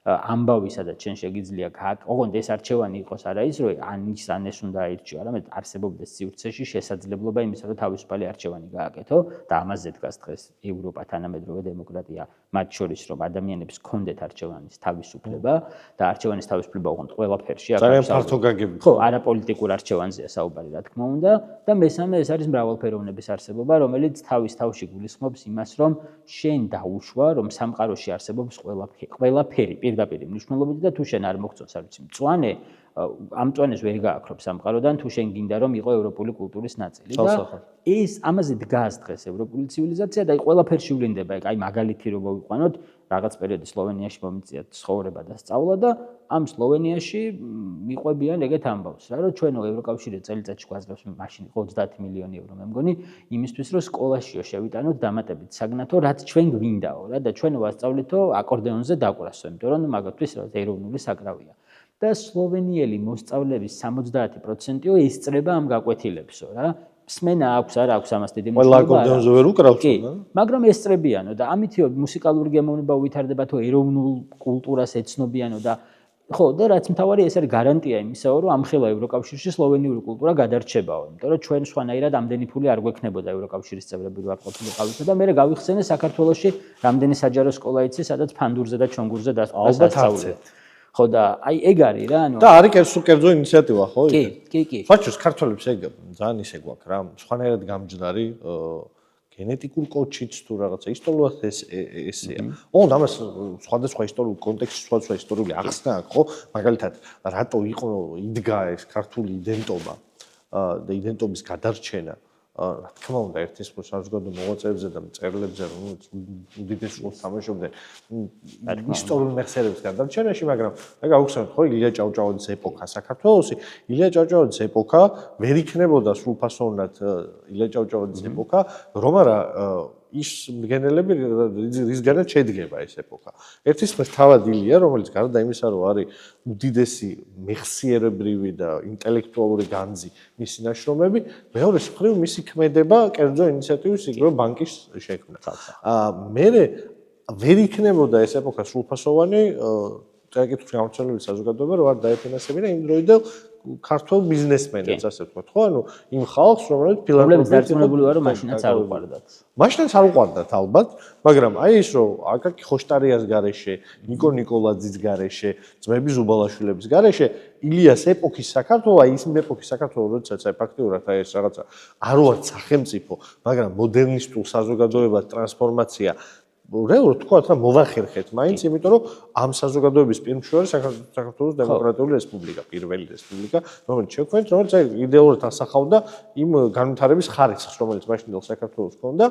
ამბავი, სადაც შენ შეგიძლია ოღონდ ეს არჩევანი იყოს არა ის, რომ ან ეს უნდა აირჩიო, არამედ არსებობდეს სივრცეში შესაძლებლობა იმისა, რომ თავისუფალი არჩევანი გააკეთო და ამაზე დგას დღეს ევროპა, თანამედროვე დემოკრატია, მათ შორის რომ ადამიანებს ჰქონდეთ არჩევანის თავისუფლება და არჩევანის თავისუფლება ოღონდ ყველაფერში აქ ძალიან ფართო გაგებით. ხო, არაპოლიტიკურ არჩევანზეა საუბარი, რა თქმა უნდა, და მესამე ეს არის მრავალფეროვნების არსებობა, რომელიც თავის თავში გულისხმობს იმას, რომ შენ დაუშვა, რომ სამყაროში არსებობს ყველაფერი პირდაპირ მნიშვნელობით და თუ შენ არ მოგწონს, არ ვიცი, მწვანე, ამ მწვანეს ვერ გააქრობ სამყაროდან, თუ შენ გინდა რომ იყო ევროპული კულტურის ნაწილი და ეს ამაზე დგას დღეს ევროპული ცივილიზაცია და ყველაფერში ვლინდება, აი მაგალითი რომ მოვიყვანოთ, რაღაც პერიოდი სლოვენიაში მომიწია ცხოვრება და სწავლა და ამ სლოვენიაში მიყვებიან ეგეთ ამბავს, რა რომ ჩვენო ევროკავშირი წელიწადში გვაძლევს მაშინ იყო 30 მილიონი ევრო მე მგონი, იმისთვის რომ სკოლაშიო შევიტანოთ დამატებით საგნათო, რაც ჩვენ გვინდაო რა და ჩვენ ვასწავლეთო აკორდეონზე დაკვრასო, იმიტომ რომ მაგათთვის ეროვნული საკრავია. და სლოვენიელი მოსწავლეების 70%-ო ესწრება ამ გაკვეთილებსო რა. სმენა აქვს, არა აქვს ამას დიდი მნიშვნელობა. ყველა აკორდეონზე ვერ უკრავთ, მაგრამ ესწრებიანო და ამითო მუსიკალური გემოვნება უვითარდებათო ეროვნულ კულტურას ეცნობიანო და ხო და რაც მთავარი ეს არის გარანტია იმისაო, რომ ამხელა ევროკავშირში სლოვენიური კულტურა გადარჩებაო, იმიტომ რომ ჩვენ სხვანაირად ამდენი ფული არ გვექნებოდა ევროკავშირის წევრები ვარ ყოფილიყავით და მე გავიხსენე საქართველოში რამდენი საჯარო სკოლა იცი, სადაც ფანდურზე და ჩონგურზე დასწავლეთ. ხო და აი ეგ არის რა, ანუ და არის კერძო ინიციატივა, ხო? კი. ბაჩოს ქართველებს ეგ ძალიან ისე გვაქვს რა, სხვანაირად გამჯდარი გენეტიკურ კოდშიც თუ რაღაცა ისტორიულად ესეა. ოღონდ ამას სხვადასხვა ისტორიულ კონტექსტში სხვადასხვა ისტორიული ახსნა აქვს, ხო? მაგალითად, რატო იდგა ეს ქართული იდენტობა და იდენტობის გადარჩენა რა თქმა უნდა ერთის საზოგადო მოღვაწეებზე და მწერლებზე რომ უდიდეს როლს თამაშობდნენ ისტორიულ მეხსიერების გადარჩენაში, მაგრამ მე გავუხსენოთ ხო ილია ჭავჭავაძის ეპოქა საქართველოსი, ილია ჭავჭავაძის ეპოქა ვერ იქნებოდა სრულფასოვნად ილია ჭავჭავაძის ეპოქა, რომ არა ის მდგენელები რისგანაც შედგება ეს ეპოქა. ერთის მხრივ თავად ილია, რომელიც გარდა იმისა, რომ არის უდიდესი მეხსიერებრივი და ინტელექტუალური განძი მისი ნაშრომები, მეორეს მხრივ მისი ქმედება კერძო ინიციატივის იგრო ბანკის შექმნა. მე ვერ იქნებოდა ეს ეპოქა სრულფასოვანი წაკითხვის გამოცდილების საზოგადოება რო არ დაეფინანსებინა იმ დროიდან ქართულ ბიზნესმენებს, ასე ვთქვათ, ხო? ანუ იმ ხალხს, რომელიც ფილანთროპიით დარწმუნებული ვარ, რომ მაშინაც არ უყვარდათ. მაშინაც არ უყვარდათ ალბათ, მაგრამ აი ის რომ აკაკი ხოშტარიას გარეშე, ნიკო ნიკოლაძის გარეშე, ძმები ზუბალაშვილების გარეშე, ილიას ეპოქის საქართველო, აი ის ეპოქის საქართველო, როდესაც აი ფაქტიურად აი ეს რაღაცა არ ვარ სახელმწიფო, მაგრამ მოდერნისტულ საზოგადოებად ტრანსფორმაცია რეალურად თქვათ რა მოვახერხეთ მაინც, იმიტომ რომ ამ საზოგადოების პირმშორი საქართველოს დემოკრატიული რესპუბლიკა, პირველი რესპუბლიკა, რომელიც შექმნით, რომელიც აი იდეალურად ასახავდა იმ განვითარების ხარისხს, რომელიც მაშინდელ საქართველოს ჰქონდა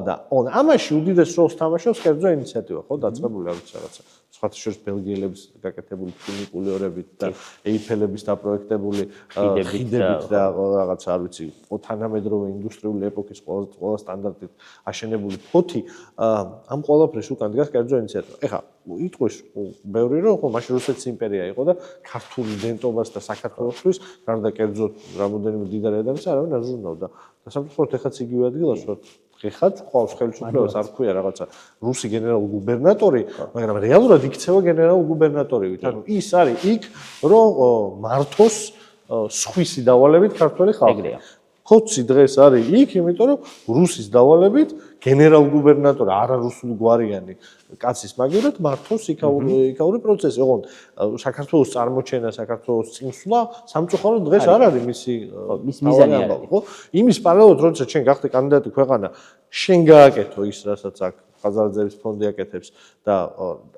და ამაში უდიდეს როლს თამაშობს კერძო ინიციატივა, ხო, დაწყებული არის რაღაცა. სხვათა შორის ბელგიელების გაკეთებული ფინიკული ორებით და ეიფელების დაპროექტებული ხიდებით და რაღაცა არ ვიცი, თანამედროვე ინდუსტრიული ეპოქის ყველა სტანდარტით აშენებული ფოთი ამ ყველაფრის უკან დგას კერძო ინიციატივა. ეხლა იტყვის ბევრი რომ ხო მაშინ რუსეთის იმპერია იყო და ქართული იდენტობას და საქართველოსთვის გარდა კერძო რამოდენიმე მდიდარი ადამიანის არავინ არ ზრუნავდა. და სამწუხაროდ ეხაც იგივე ადგილას ვართ. ეხაც ყავს ხელისუფლებას არ ქვია რაღაცა რუსი გენერალ-გუბერნატორი, მაგრამ რეალურად იქცევა გენერალ-გუბერნატორივით. ანუ ის არის იქ რომ მართოს სხვისი დავალებით ქართველი ხალხი. ხოცი დღეს არის იქ, იმიტომ რომ რუსის დავალებით გენერალ-გუბერნატორი არარუსულ გვარიანი კაცის მაგივრად მართოს იქაური პროცესი. ოღონდ საქართველოს წარმოჩენა, საქართველოს წინსვლა სამწუხაროდ დღეს არ არის მისი მიზანი არის, ხო? იმის პარალელურად, როდესაც შენ გახდე კანდიდატი ქვეყანა, შენ გააკეთო ის, რასაც აქ ხაზარაძეების ფონდი აკეთებს და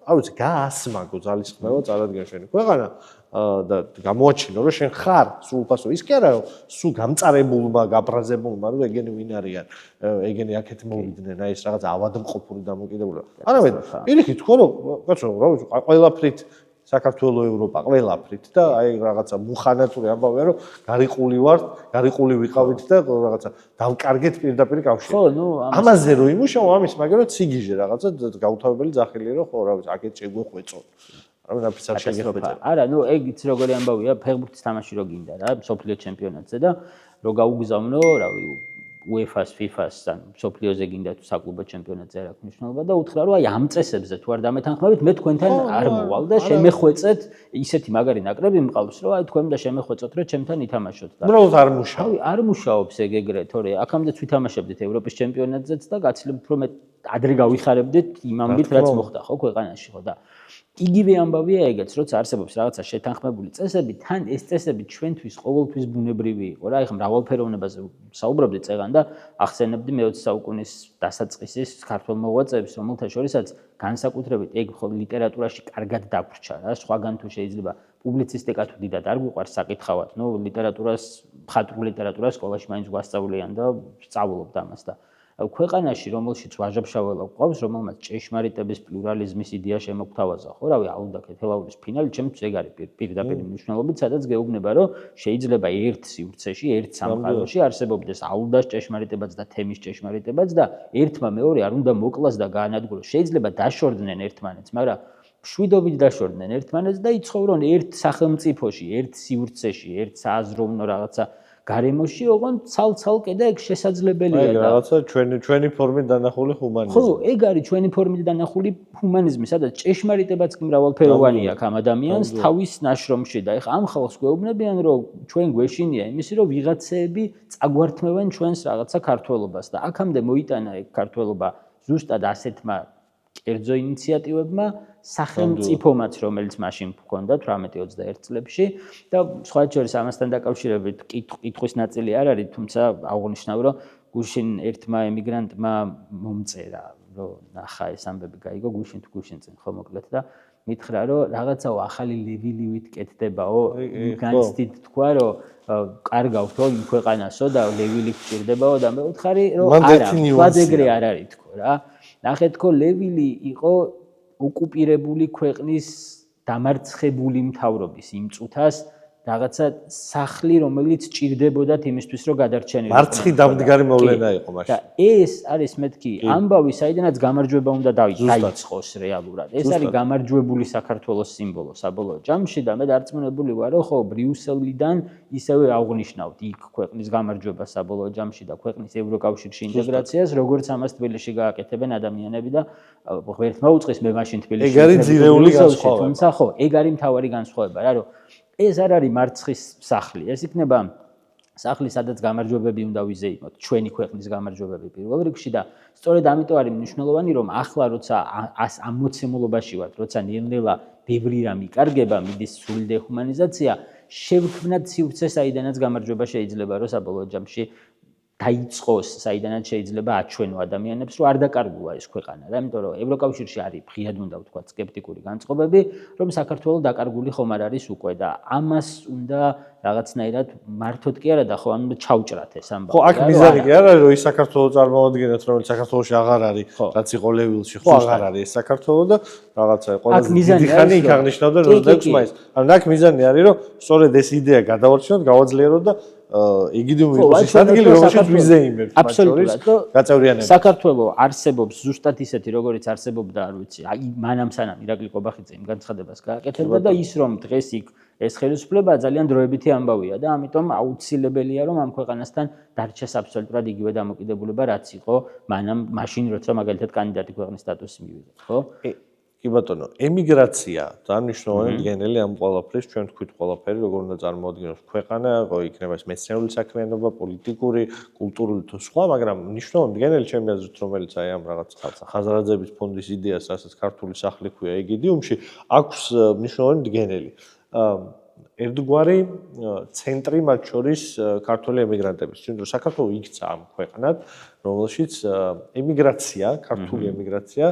არ ვიცი, გაასმაგო ძალისხმევა წარადგენ შენი ქვეყანა და გამოაჩინო რომ შენ ხარ სრულფასო ის კი არა რომ სულ გამწარებულმა, გაბრაზებულმა რომ ეგენი ვინ არიან, ეგენი აქეთ მოვიდნენ, აი ეს რაღაც ავადმყოფური დამოკიდებულება. არამედ პირიქით თქო რომ კაცო რა ვიცი, ყველაფრით საქართველოს ევროპა ყველაფრით და აი რაღაცა მუხანატური ამბავია რომ გარიყული ვიყავით და რაღაცა დავკარგეთ პირდაპირ კავშირი. ხო, ნუ ამაზე რომ იმუშაო ამის მაგალითად სიგიჟე რაღაცა გაუთავებელი ძახილი რომ ხო რა ვიცი, აქეთ შეგვეხვეწო. არავინ აფიცარ შეგეხვეწა. არა, ნუ ეგ იცი როგორი ამბავია, ფეხბურთის თამაში რო გინდა რა, მსოფლიო ჩემპიონატზე და რო გაუგზავნო, რავი, UEFA-ს, FIFA-ს, ან მსოფლიოზე გინდა თუ საკლუბო ჩემპიონატზე არ აქვს მნიშვნელობა და უთხრა რომ აი ამ წესებზე თუ არ დამეთანხმებით, მე თქვენთან არ მოვალ და შემეხვეწეთ ისეთი მაგარი ნაკრები მყავს, რომ აი თქვენ და შემეხვეწოთ რომ ჩემთან ითამაშოთ და უბრალოდ არ მუშაობს. არ მუშაობს ეგ ეგრე, თორე აქამდეც ვითამაშებდით ევროპის ჩემპიონატზეც და გაცილებით რომ ადრე გავიხარებდით იმ ამბით რაც მოხდა ხო ქვეყანაში ხო და იგივე ამბავია ეგეც, როცა არსებობს რაღაცა შეთანხმებული წესები, თან ეს წესები ჩვენთვის ყოველთვის ბუნებრივი იყო რა, ეხლა მრავალფეროვნებაზე საუბრობდი წეგან და ახსენებდი მე-20 საუკუნის დასაწყისის ქართველ მოღვაწეებს, რომელთა შორისაც განსაკუთრებით ეგ ხო ლიტერატურაში კარგად დაგვრჩა რა, სხვაგან თუ შეიძლება პუბლიცისტიკა თუ დიდად არ გვიყვარს საკითხავად, ნუ ლიტერატურას, მხატვრულ ლიტერატურას სკოლაში მაინც გვასწავლიან და სწავლობთ ამას და ქვეყანაში, რომელშიც ვაჟა-ფშაველა გვყავს, რომელმაც ჭეშმარიტების პლურალიზმის იდეა შემოგთავაზა, ხო, რავი, აუდა ქეთელაურის ფინალი, ჩემთვის ეგ არის პირდაპირ მნიშვნელობით, სადაც გეუბნება, რომ შეიძლება ერთ სივრცეში, ერთ სამყაროში არსებობდეს აუდას ჭეშმარიტებაც და თემის ჭეშმარიტებაც და ერთმა მეორე არ უნდა მოკლას და გაანადგუროს. შეიძლება დაშორდნენ ერთმანეთს, მაგრამ მშვიდობით დაშორდნენ ერთმანეთს და იცხოვრონ ერთ სახელმწიფოში, ერთ სივრცეში, ერთ სააზროვნო რაღაცა გარემოში, ოღონდ ცალ-ცალკე და ეგ შესაძლებელია და რაღაცა ჩვენი ფორმით დანახული ჰუმანიზმი. ხო, ეგ არის ჩვენი ფორმით დანახული ჰუმანიზმი, სადაც ჭეშმარიტებაც კი მრავალფეროვანი აქვს ამ ადამიანს თავის ნაშრომში და ეხლა ამ ხალხს გვეუბნებიან, რომ ჩვენ გვეშინია იმისი, რომ ვიღაცეები წაგვართმევენ ჩვენს რაღაცა ქართველობას და აქამდე მოიტანა ეგ ქართველობა ზუსტად ასეთმა კერძო ინიციატივებმა სახელმწიფომაც, რომელიც მაშინ ჰქონდა 18-21 წლებში და სხვა შორის ამასთან დაკავშირებით კითხვის ნაწილი არ არის, თუმცა აღნიშნავ, რომ გუშინ ერთმა ემიგრანტმა მომწერა, რომ ნახა ეს ამბები გაიგო გუშინ წინ ხო მოკლედ და მითხრა, რომ რაღაცაო ახალი ლევილივით კეთდებაო, განცდით თქვა, რომ კარგავთო იმ ქვეყანასო და ლევილი გჭირდებაო და მე ვთხარი, რომ არა, თქვაც ეგრე არ არის თქო რა. ნახეთ თქო, ლევილი იყო ოკუპირებული ქვეყნის დამარცხებული მთავრობის იმ წუთას რაღაცა სახლი, რომელიც ჭირდებოდათ იმისთვის, რომ გადარჩენილიყო. მარცხი დამდგარი მოვლენა იყო მაშინ. და ეს არის მეთქი ამბავი, საიდანაც გამარჯვება უნდა დაიწყოს რეალურად. ეს არის გამარჯვებული საქართველოს სიმბოლო საბოლოო ჯამში და მე დარწმუნებული ვარ, რომ ხო, ბრიუსელიდან ისევე აღნიშნავთ იქ ქვეყნის გამარჯვება საბოლოო ჯამში და ქვეყნის ევროკავშირში ინტეგრაციას, როგორც ამას თბილისში გააკეთებენ ადამიანები და ღმერთმა უწყის მე მაშინ თბილისში. ეგ არის ძირეული განსხვავება. თუმცა ხო, ეგ არის მთავარი განსხვავება რა, რომ ეს არ არის მარცხის სახლი, ეს იქნება სახლი, სადაც გამარჯვებები უნდა ვიზეიმოთ, ჩვენი ქვეყნის გამარჯვებები პირველ რიგში და სწორედ ამიტომ არის მნიშვნელოვანი, რომ ახლა როცა ამ მოცემულობაში ვართ, როცა ნელ-ნელა ბევრი რამ იკარგება, მიდის სრული დეჰუმანიზაცია, შევქმნათ სივრცე, საიდანაც გამარჯვება შეიძლება, რომ საბოლოო ჯამში დაიწყოს, საიდანაც შეიძლება აჩვენო ადამიანებს, რომ არ დაკარგულა ეს ქვეყანა რა, იმიტომ რომ ევროკავშირში არის ღიად უნდა ვთქვათ სკეპტიკური განწყობები, რომ საქართველოს დაკარგული ხომ არ არის უკვე და ამას უნდა რაღაცნაირად მართოთ კი არა და ხო ანუ ჩაუჭრათ ეს ამბავი. ხო, აქ მიზანი კი არ არის, რომ ის საქართველოს წარმოადგენთ, რომელიც საქართველოში აღარ არის, რაც იყო ლევილში, ხო აღარ არის ეს საქართველოს და რაღაცა ყველაზე დიდი ხანი იქ აღნიშნავდა 26 მაისს. ანუ აქ მიზანი არის, რომ სწორედ ეს იდეა გადავარჩინოთ, გავაძლიეროთ და იგივე იყოს ის ადგილი, რომელშიც ვიზეიმებთ მათ შორის გაწევრიანება. საქართველოს არსებობს ზუსტად ისეთი, როგორც არსებობდა, არ ვიცი, აი მანამ სანამ ირაკლი ყობახიძე იმ განცხადებას გააკეთებდა და ის რომ დღეს იქ ეს ხელისუფლება ძალიან დროებითი ამბავია და ამიტომ აუცილებელია რომ ამ ქვეყანასთან დარჩეს აბსოლუტურად იგივე დამოკიდებულება, რაც იყო მაშინ, როცა მაგალითად კანდიდატი ქვეყნის სტატუსი მივიღეთ, ხო? კი ბატონო, ემიგრაცია ძალიან მნიშვნელოვანი მდგენელი ამ ყველაფრის, ჩვენ თქვით ყველაფერი, როგორ უნდა წარმოადგინოს ქვეყანა, იქნება ეს მეცნიერული საქმიანობა, პოლიტიკური, კულტურული თუ სხვა, მაგრამ მნიშვნელოვანი მდგენელი ჩემი აზრით, რომელიც აი ამ რაღაც ხაზარაძეების ფონდის იდეას, რასაც ქართული სახლი ქვია ეგიდიუმში, აქვს მნიშვნელოვანი მდგენელი. ერთგვარი ცენტრი მათ შორის ქართული ემიგრანტების, თუმცა საქართველოს იქცა ამ ქვეყნად, რომელშიც ემიგრაცია, ქართული ემიგრაცია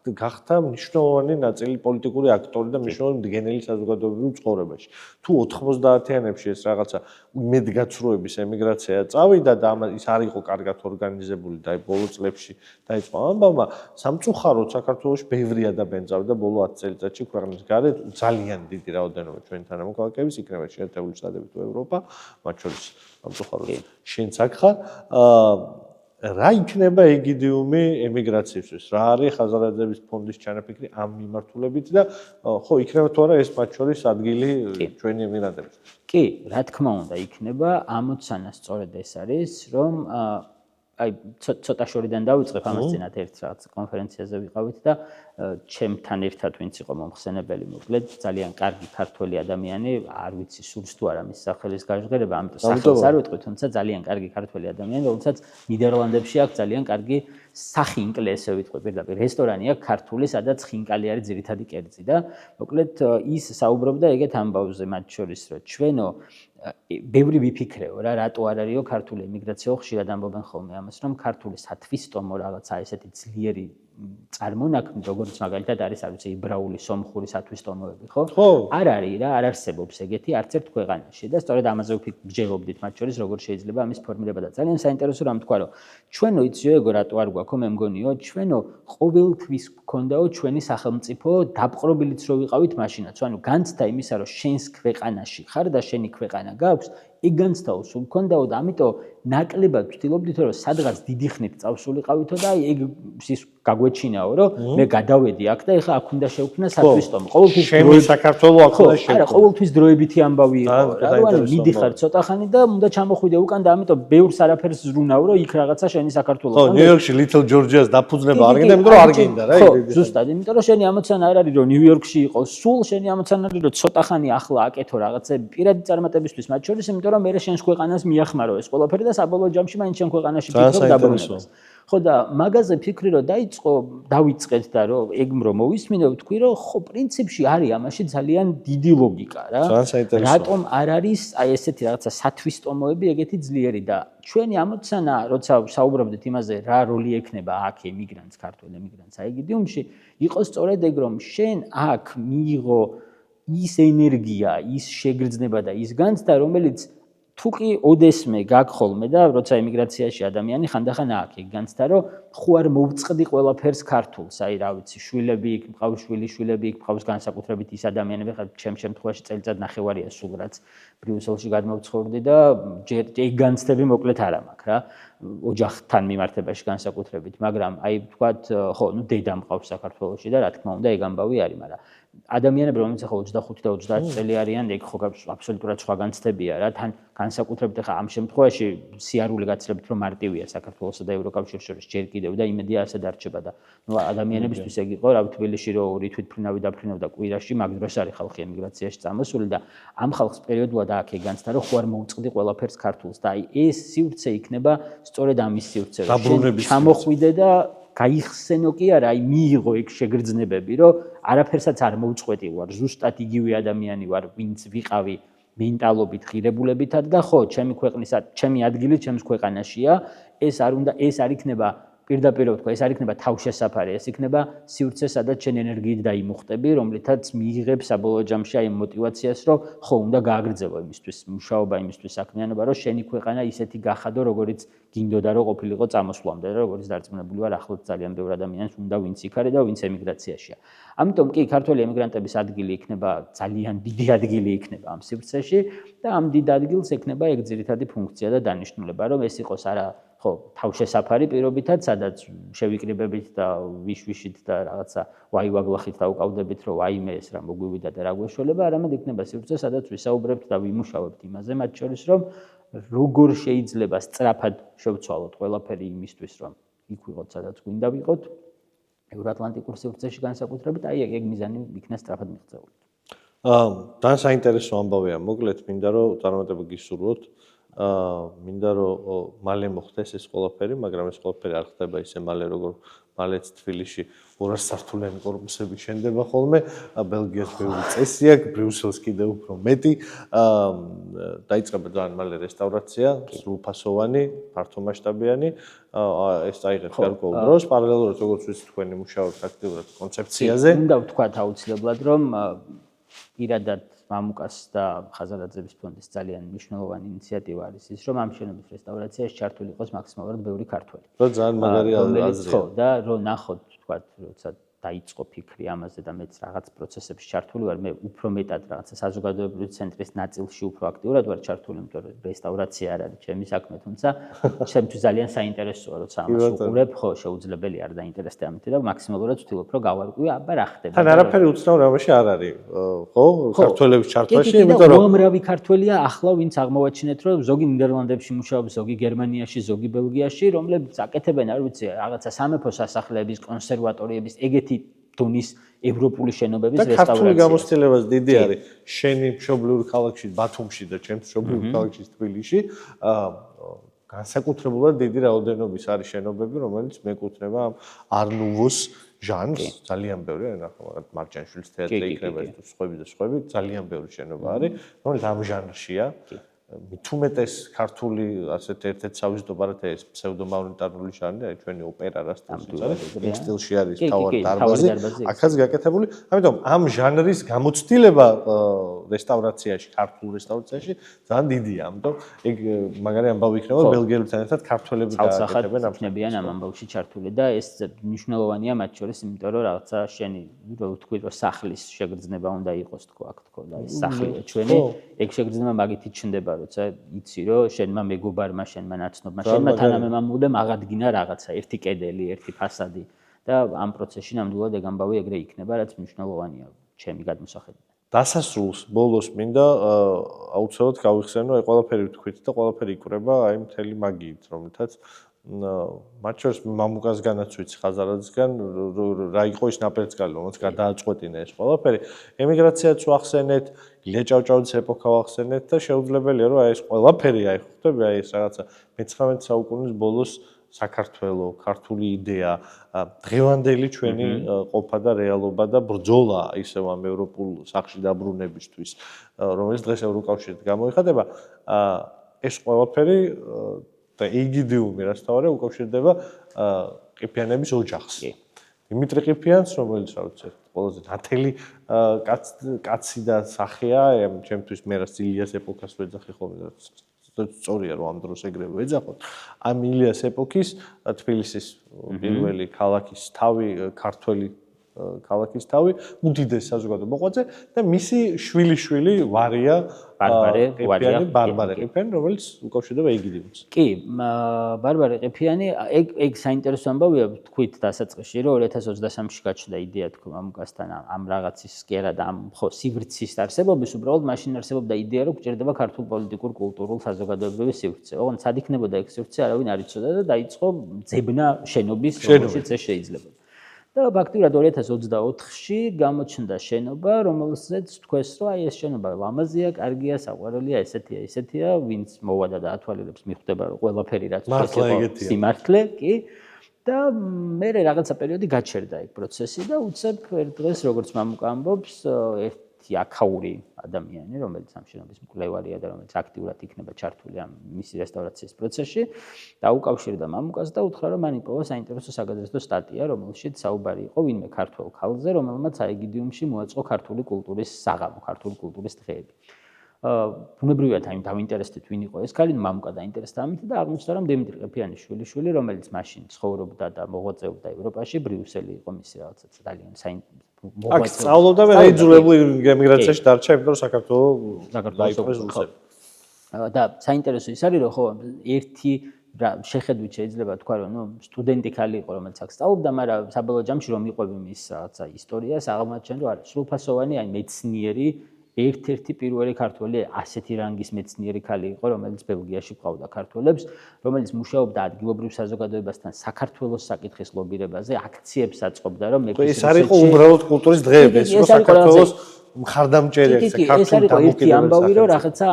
გახდა მნიშვნელოვანი ნაწილი პოლიტიკური აქტორი და მნიშვნელოვანი მდგენელი საზოგადოებრივ ცხოვრებაში. თუ 90-იანებში ეს რაღაცა იმედგაცრუების ემიგრაცია წავიდა და ის არ იყო კარგად ორგანიზებული და ბოლო წლებში დაიწყო ამბავმა, სამწუხაროდ საქართველოში ბევრი ადამიანი წავიდა ბოლო 10 წელიწადში ქვეყნის გარეთ, ძალიან დიდი რაოდენობა ჩვენი თანამოქალაქეების, იქნება შეერთებული შტატები თუ ევროპა, მათ შორის სამწუხაროდ შენც აქ ხარ. რა იქნება ეგიდიუმი ემიგრაციისთვის? რა არის ხაზარაძეების ფონდის ჩანაფიქრი ამ მიმართულებით და ხო იქნება თუ არა ეს მათ შორის ადგილი ჩვენი ემიგრანტებისთვის? კი, რა თქმა უნდა, იქნება. ამოცანა სწორედ ეს არის, რომ აი ცოტა შორიდან დავიწყებ ამას წინათ ერთ რაღაც კონფერენციაზე ვიყავით და ჩემთან ერთად ვინც იყო მომხსენებელი, მოკლედ ძალიან კარგი ქართველი ადამიანი, არ ვიცი სურს თუ არა მის სახელის გაჟღერება, ამიტომ სახელს არ ვიტყვი, თუმცა ძალიან კარგი ქართველი ადამიანი, რომელსაც ნიდერლანდებში აქვს ძალიან კარგი სახინკლე, ესე ვიტყვი, პირდაპირ რესტორანი აქვს ქართული, სადაც ხინკალი არის ძირითადი კერძი და მოკლედ ის საუბრობდა ეგეთ ამბავზე მათ შორის, რომ ჩვენო ბევრი ვიფიქრეო რა, რატო არ არისო ქართული ემიგრაციო, ხშირად ამბობენ ხოლმე ამას, რომ ქართული სათვისტომო რაღაცა ესეთი ძლიერი წარმონაქმნი, როგორც მაგალითად არის, არ ვიცი, ებრაული, სომხური სათვისტომოები, ხო? არ არის რა, არ არსებობს ეგეთი არც ერთ ქვეყანაში და სწორედ ამაზე ვგრძელობდით მათ შორის, როგორ შეიძლება ამის ფორმირება და ძალიან საინტერესო რამ თქვა, რომ ჩვენო იციო ეგო რატო არ გვაქვს, მე მგონიო, ჩვენო ყოველთვის გქონდაო ჩვენი სახელმწიფო დაპყრობილიც რო ვიყავით მაშინაც, ანუ განცდა იმისა, რომ შენს ქვეყანაში ხარ და შენი ქვეყანა გაქვს, ეგ განცდაო სულ გქონდაო და ამიტომ ნაკლებად ვცდილობდით, რომ სადღაც დიდი ხნით წავსულიყავითო და აი ეგ ის გაგვეჩინაო, რომ მე გადავედი აქ და ეხლა აქ უნდა შევქმნა სათვისტომო. ყოველთვის ჩემი საქართველო აქ უნდა შევქმნა. არა, ყოველთვის დროებითი ამბავი იყო რა, ანუ მიდიხარ ცოტა ხანი და უნდა ჩამოხვიდე უკან და ამიტომ ბევრს არაფერს ზრუნავ, რომ იქ რაღაცა შენი საქართველო. ხო, ნიუ-იორკში Little Georgia-ს დაფუძნება არ გინდა, იმიტომ რომ არ გინდა რა. ხო, ზუსტად, იმიტომ რომ შენი ამოცანა არ არის, რომ ნიუ-იორკში იყოს სულ, შენი ამოცანა არის, რომ ცოტა ხანი ახლა აკეთო რაღაცები პირადი წარმატებისთვის მათ შორის, იმიტომ რომ მე შენს ქვეყანას მიახმარო ეს ყველაფერი და საბოლოო ჯამში მაინც შენ ქვეყანაში ფიქრობ დაბრუნებას. ხო და მაგაზე ფიქრი რომ დავიწყეთ და რომ ეგ რომ მოვისმინო, ვთქვი რომ ხო პრინციპში არის ამაში ძალიან დიდი ლოგიკა რა. რატომ არ არის აი ესეთი რაღაცა სათვისტომოები ეგეთი ძლიერი და ჩვენი ამოცანა, როცა საუბრობდით იმაზე, რა როლი ექნება აქ ემიგრანტს, ქართულ ემიგრანტს აიგიდიუმში, იყო სწორედ ეგ რომ შენ აქ მიიღო ის ენერგია, ის შეგრძნება და ის განცდა, რომელიც თუ კი ოდესმე გაგხოლმე და როცა ემიგრაციაში ადამიანი ხანდახან აქ ეგ განცდა, რომ ხო არ მოვწყდი ყველაფერს ქართულს, აი რა ვიცი, შვილები იქ მყავს, შვილიშვილები იქ მყავს, განსაკუთრებით ის ადამიანები, ხა ჩემ შემთხვევაში წელიწად ნახევარია სულ რაც ბრიუსელში გადმოვცხოვრდი და ჯერ ეგ განცდები მოკლედ არ მაქვს რა, ოჯახთან მიმართებაში განსაკუთრებით, მაგრამ აი ვთქვათ, ხო, ნუ დედა მყავს საქართველოში და რა თქმა უნდა ეგ ამბავი არის, მაგრამ ადამიანები, რომელიც ახლა 25 და 30 წელი არიან, ეგ ხო აბსოლუტურად სხვა განცდებია რა, თან განსაკუთრებით ახლა ამ შემთხვევაში სიარული გაცილებით რომ მარტივია საქართველოსა და ევროკავშირის შორის ჯერ კიდევ და იმედია ასე დარჩება და ნუ ადამიანებისთვის ეგ იყო რა თბილისში რო ორი თვითმფრინავი დაფრინავდა კვირაში, მაგ დროს არის ხალხი ემიგრაციაში წამოსული და ამ ხალხს პერიოდულად აქ ეგ განცდა რომ ხო არ მოვწყდი ყველაფერს ქართულს და აი ეს სივრცე იქნება სწორედ ამის სივრცე რომ ჩამოხვიდე და გაიხსენო კი არა, აი მიიღო ეგ შეგრძნებები, რომ არაფერსაც არ მოვწყვეტი ვარ, ზუსტად იგივე ადამიანი ვარ, ვინც ვიყავი მენტალობით, ღირებულებითად და ხო, ჩემი ქვეყნის, ჩემი ადგილი ჩემს ქვეყანაშია, ეს არ იქნება პირდაპირ ვთქვა, ეს არ იქნება თავშესაფარი, ეს იქნება სივრცე, სადაც შენ ენერგიით დაიმუხტები, რომლითაც მიიღებ საბოლოო ჯამში აი мотиваციას, რომ ხო, უნდა გააგრძელო იმისთვის, მუშაობა იმისთვის, საქმიანობა, რომ შენი ქვეყანა ისეთი გახადო, როგორიც გინდოდა რომ ყოფილიყო წამოსვლამდე, როგორც დარწმუნებული ვარ, ახლაც ძალიან ბევრი ადამიანს უნდა ვინც იქ არის და ვინც ემიგრაციაშია. ამიტომ კი ქართველი ემიგრანტების ადგილი იქნება ძალიან დიდი ადგილი იქნება ამ სივრცეში და ამ დიდ ადგილს ექნება ეგ ძირითადი ფუნქცია და დანიშნულება, რომ ეს იყოს არა ხო, თავშესაფარი პირობითად, სადაც შევიკრიბებით და ვიშვიშით და რაღაცა ვაივაგლახით დაუკავდებით, რომ აიმე ეს რა მოგვივიდა და რა გვეშველება, არამედ იქნება სივრცე, სადაც ვისაუბრებთ და ვიმუშავებთ იმაზე, მათ შორის რომ როგორ შეიძლება სწრაფად შევცვალოთ ყველაფერი იმისთვის, რომ იქ ვიყოთ, სადაც გვინდა ვიყოთ, ევროატლანტიკურ სივრცეში განსაკუთრებით, აი ეგ მიზანი იქნა სწრაფად მიღწეული. ძალიან საინტერესო ამბავია, მოკლედ მინდა რომ წარმატება გისურვოთ. მინდა რომ მალე მოხდეს ეს ყველაფერი, მაგრამ ეს ყველაფერი არ ხდება ისე მალე, როგორ მალეც თბილისში 200 სართულიანი კორპუსები შენდება ხოლმე, ბელგიას ბევრი წესი აქვს, ბრიუსელს კიდევ უფრო მეტი. დაიწყება ძალიან მალე რესტავრაცია, სრულფასოვანი, ფართომასშტაბიანი. ეს წაიღებს გარკვეულ დროს, პარალელურად როგორც ვიცით, თქვენი მუშაობთ აქტიურად კონცეფციაზე. უნდა ვთქვათ აუცილებლად, რომ პირადად მამუკას და ხაზარაძეების ფონდის ძალიან მნიშვნელოვანი ინიციატივა არის ის, რომ ამ შენობის რესტავრაციაში ჩართული იყოს მაქსიმალურად ბევრი ქართველი. რა ძალიან მაგარი აზრია. ხო, და რომ ნახოთ, ვთქვათ, როცა დაიწყო ფიქრი ამაზე და მეც რაღაც პროცესებში ჩართული ვარ, მე უფრო მეტად რაღაცა საზოგადოებრივი ცენტრის ნაწილში უფრო აქტიურად ვარ ჩართული, იმიტომ რომ რესტავრაცია არ არის ჩემი საქმე, თუმცა ჩემთვის ძალიან საინტერესოა, როცა ამას უყურებ, ხო, შეუძლებელი არ დაინტერესდე ამით და მაქსიმალურად ვთქვი, რომ გავარკვიო, აბა რა ხდება. თან არაფერი უცნაური ამაში არ არის, ხო, ქართველების ჩართვაში, იმიტომ რომ უამრავი ქართველია ახლა ვინც აღმოვაჩინეთ, რომ ზოგი ნიდერლანდებში მუშაობს, ზოგი გერმანიაში, ზოგი ბელგიაში, რომლებიც აკეთებენ, არ ვიცი, რაღაცა სამეფო სასახლეების, კონსერვატორიების, ეგეთი დონის ევროპული შენობების რესტავრაცია. ქართული გამოცდილებაც დიდი არის. შენი მშობლიური ქალაქში, ბათუმში და ჩემს მშობლიური ქალაქში თბილისში, განსაკუთრებულად დიდი რაოდენობის არის შენობები, რომელიც მეკუთვნება ამ არნუვოს ჟანრს, ძალიან ბევრი არის, ნახე, მარჯანიშვილის თეატრი იქნება ეს თუ სხვები და სხვები, ძალიან ბევრი შენობა არის, რომელიც ამ ჟანრშია. მithumetes ქართული ასეთ ერთ-ერთ სავიზიტო პარათია ეს ფსევდომავნიტარული ჟანრი, აი ჩვენი ოპერა რა სტილში არის, იმ სტილში არის თავად დარბაზი, აქაც გაკეთებული. ამიტომ ამ ჟანრის გამოცდილება რესტავრაციაში, ქართულ რესტავრაციაში ძალიან დიდია. ამიტომ ეგ მაგარი ამბავი იქნება, ბელგიელებთან ერთად ქართველები გააკეთებენ ამ ხნებიან ამ ამბავში ჩართული და ეს მნიშვნელოვანია მათ შორის, იმიტომ რომ რაღაცა შენი რო ვთქვი, რომ სახლის შეგრძნება უნდა იყოს თქო აქ თქო და ეს სახლია ჩვენი, ეგ შეგრძნება მაგითი ჩნდება როცა იცი რომ შენმა მეგობარმა, შენმა ნაცნობმა, შენმა თანამემამულემ აღადგინა რაღაცა, ერთი კედელი, ერთი ფასადი და ამ პროცესში ნამდვილად ეგ ამბავი ეგრე იქნება, რაც მნიშვნელოვანია ჩემი გადმოსახედით. დასასრულს ბოლოს მინდა აუცილებლად გავიხსენო, აი ყველაფერი ვთქვით და ყველაფერი იკვრება აი მთელი მაგიით, რომელთაც მათ შორის მამუკასგანაც ვიცი ხაზარაძისგან რა იყო ის ნაპერწკალი, რომელიც გადააწყვეტინა ეს ყველაფერი. ემიგრაციაც ვახსენეთ, ილია ჭავჭავაძის ეპოქა ვახსენეთ და შეუძლებელია რომ აი ეს ყველაფერი აი ხვდები აი ეს რაღაცა მე-19 საუკუნის ბოლოს საქართველო, ქართული იდეა, დღევანდელი ჩვენი ყოფა და რეალობა და ბრძოლა ისევ ამ ევროპულ სახში დაბრუნებისთვის, რომელიც დღეს ევროკავშირით გამოიხატება, ეს ყველაფერი და იგიდიუმი რაც თავარია უკავშირდება ყიფიანების ოჯახს. დიმიტრი ყიფიანს, რომელიც რა ვიცი, ყველაზე ნათელი კაცი და სახეა, ჩემთვის მე რაც ილიას ეპოქას ვეძახი ხოლმე, სწორია რომ ამ დროს ეგრევე ვეძახოთ. ამ ილიას ეპოქის თბილისის პირველი ქალაქის თავი, ქართველი ქალაქის თავი, უდიდეს საზოგადო მოღვაწე და მისი შვილიშვილი ვარია ბარბარე ყიფიანი, რომელიც უკავშირდება იგიდიუმს. კი, ბარბარე ყიფიანი, ეგ საინტერესო ამბავია, თქვით დასაწყისში, რომ 2023-ში გაჩნდა იდეა თქო მამუკასთან ამ რაღაცის კი არა და ამ ხო სივრცის არსებობის, უბრალოდ მაშინ არსებობდა იდეა, რომ გჭირდება ქართულ პოლიტიკურ, კულტურულ, საზოგადოებრივი სივრცე. ოღონდ სად იქნებოდა ეგ სივრცე, არავინ არ იცოდა და დაიწყო ძებნა შენობის, რომელშიც ეს შეიძლება. და ფაქტიურად 2024-ში გამოჩნდა შენობა, რომელზეც თქვეს, რომ აი ეს შენობა ლამაზია, კარგია, საყვარელია, ესეთია, ვინც მოვა და დაათვალიერებს, მიხვდება, რომ ყველაფერი რაც თქვეს იყო სიმართლე, კი. და მე რაღაცა პერიოდი გაჩერდა ეგ პროცესი და უცებ ერთ დღეს, როგორც მამუკა ამბობს, ერთი აქაური ადამიანი, რომელიც ამ შენობის მკვლევარია და რომელიც აქტიურად იქნება ჩართული ამ მისი რესტავრაციის პროცესში, დაუკავშირდა მამუკას და უთხრა, რომ მან იპოვა საინტერესო საგაზეთო სტატია, რომელშიც საუბარი იყო ვინმე ქართველ ქალზე, რომელმაც აიგიდიუმში მოაწყო ქართული კულტურის საღამო, ქართული კულტურის დღეები. ბუნებრივად აი დავინტერესდით ვინ იყო ეს ქალი, მამუკა დაინტერესდა ამით და აღმოჩნდა, რომ დიმიტრი ყიფიანის შვილიშვილი, რომელიც მაშინ ცხოვრობდა და მოღვაწეობდა ევროპაში, ბრიუსელი იყო მისი რაღაცა ძალიან აქ სწავლობდა და რეიძულებული ემიგრაციაში დარჩა, იმიტომ რომ საქართველოს რუსები. და საინტერესო ის არის, რომ ხო ერთი შეხედვით შეიძლება თქვა, რომ სტუდენტი ქალი იყო, რომელიც აქ სწავლობდა, მაგრამ საბოლოო ჯამში რომ იყვები მის რაღაცა ისტორიას, აღმოაჩენდა, რომ არის სრულფასოვანი, აი მეცნიერი ერთ-ერთი პირველი ქართველი ასეთი რანგის მეცნიერი ქალი იყო, რომელიც ბელგიაში ყავდა ქართველებს, რომელიც მუშაობდა ადგილობრივ საზოგადოებასთან საქართველოს საკითხის ლობირებაზე, აქციებს აწყობდა, რომ მეფის ეს არის უბრალოდ კულტურის დღეები, ეს იყო საქართველოს მხარდამჭერი, ქართული დამოუკიდებლობის ამბავი, რომ რაღაცა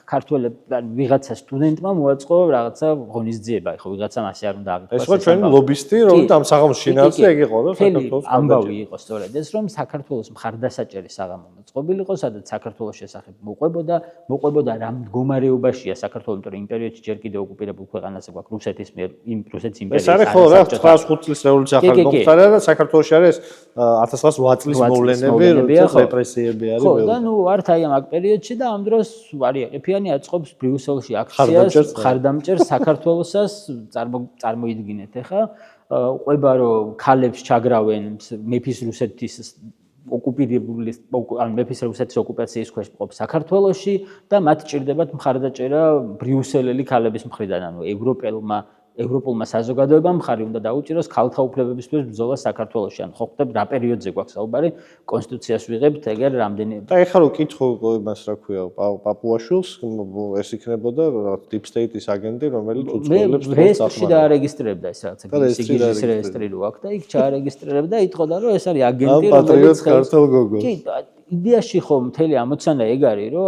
ქართველებთან ვიღაცა სტუდენტმა მოაწყო რაღაცა ღონისძიება, ხო ვიღაცამ ასე არ უნდა აღიქვას. ეს იყო ჩვენი ლობისტი, რომელიც ამ საღამოს შინაარსზე ეგ იყო, რომ საქართველოს ამბავი იყო სწორედ ეს, რომ საქართველოს მხარდასაჭერი საღამო მოწყობილიყო, სადაც საქართველოს შესახებ მოყვებოდა რა მდგომარეობაშია საქართველო, იმიტომ რომ იმ პერიოდში ჯერ კიდევ ოკუპირებულ ქვეყანაზე გვაქვს რუსეთის მიერ, რუსეთის იმპერიის. ეს არის ხო რა 1905 წლის რევოლუცია ახალი მომხდარა და საქართველოში არის 1908 წლის მოვლენები, როცა რეპრესიები არის. ხო და ნუ ართ აი ამ პერიოდში და ამ დროს არის ყიფიანი აწყობს ბრიუსელში აქციას ხარდამჭერს საქართველოსაც წარმოიდგინეთ ახლა ყვება რომ ქალებს ჩაგრავენ მეფის რუსეთის ოკუპირებული ან მეფის რუსეთის ოკუპაციის ქვეშ მყოფ საქართველოში და მათ ჭირდებათ მხარდაჭერა ბრიუსელელი ქალების მხრიდან ანუ ევროპულმა საზოგადოებამ მხარი უნდა დაუჭიროს ქალთა უფლებებისთვის ბრძოლა საქართველოში. ან ხო ხდება რა პერიოდზე გვაქვს საუბარი კონსტიტუციას ვიღებთ ეგერ რამდენი და ეხლა რო კითხო იმას რა ქვია პაპუაშვილს ეს იქნებოდა deep state-ის აგენტი რომელიც უწყობლებს რეესტრში დაარეგისტრირებდა ეს რაღაცა სიგიჟის რეესტრი რო აქვს და იქ ჩაარეგისტრირებდა იტყოდა რომ ეს არის აგენტი რომელიც ქართულ გოგოს კი იდეაში ხო მთელი ამოცანა ეგ არის რომ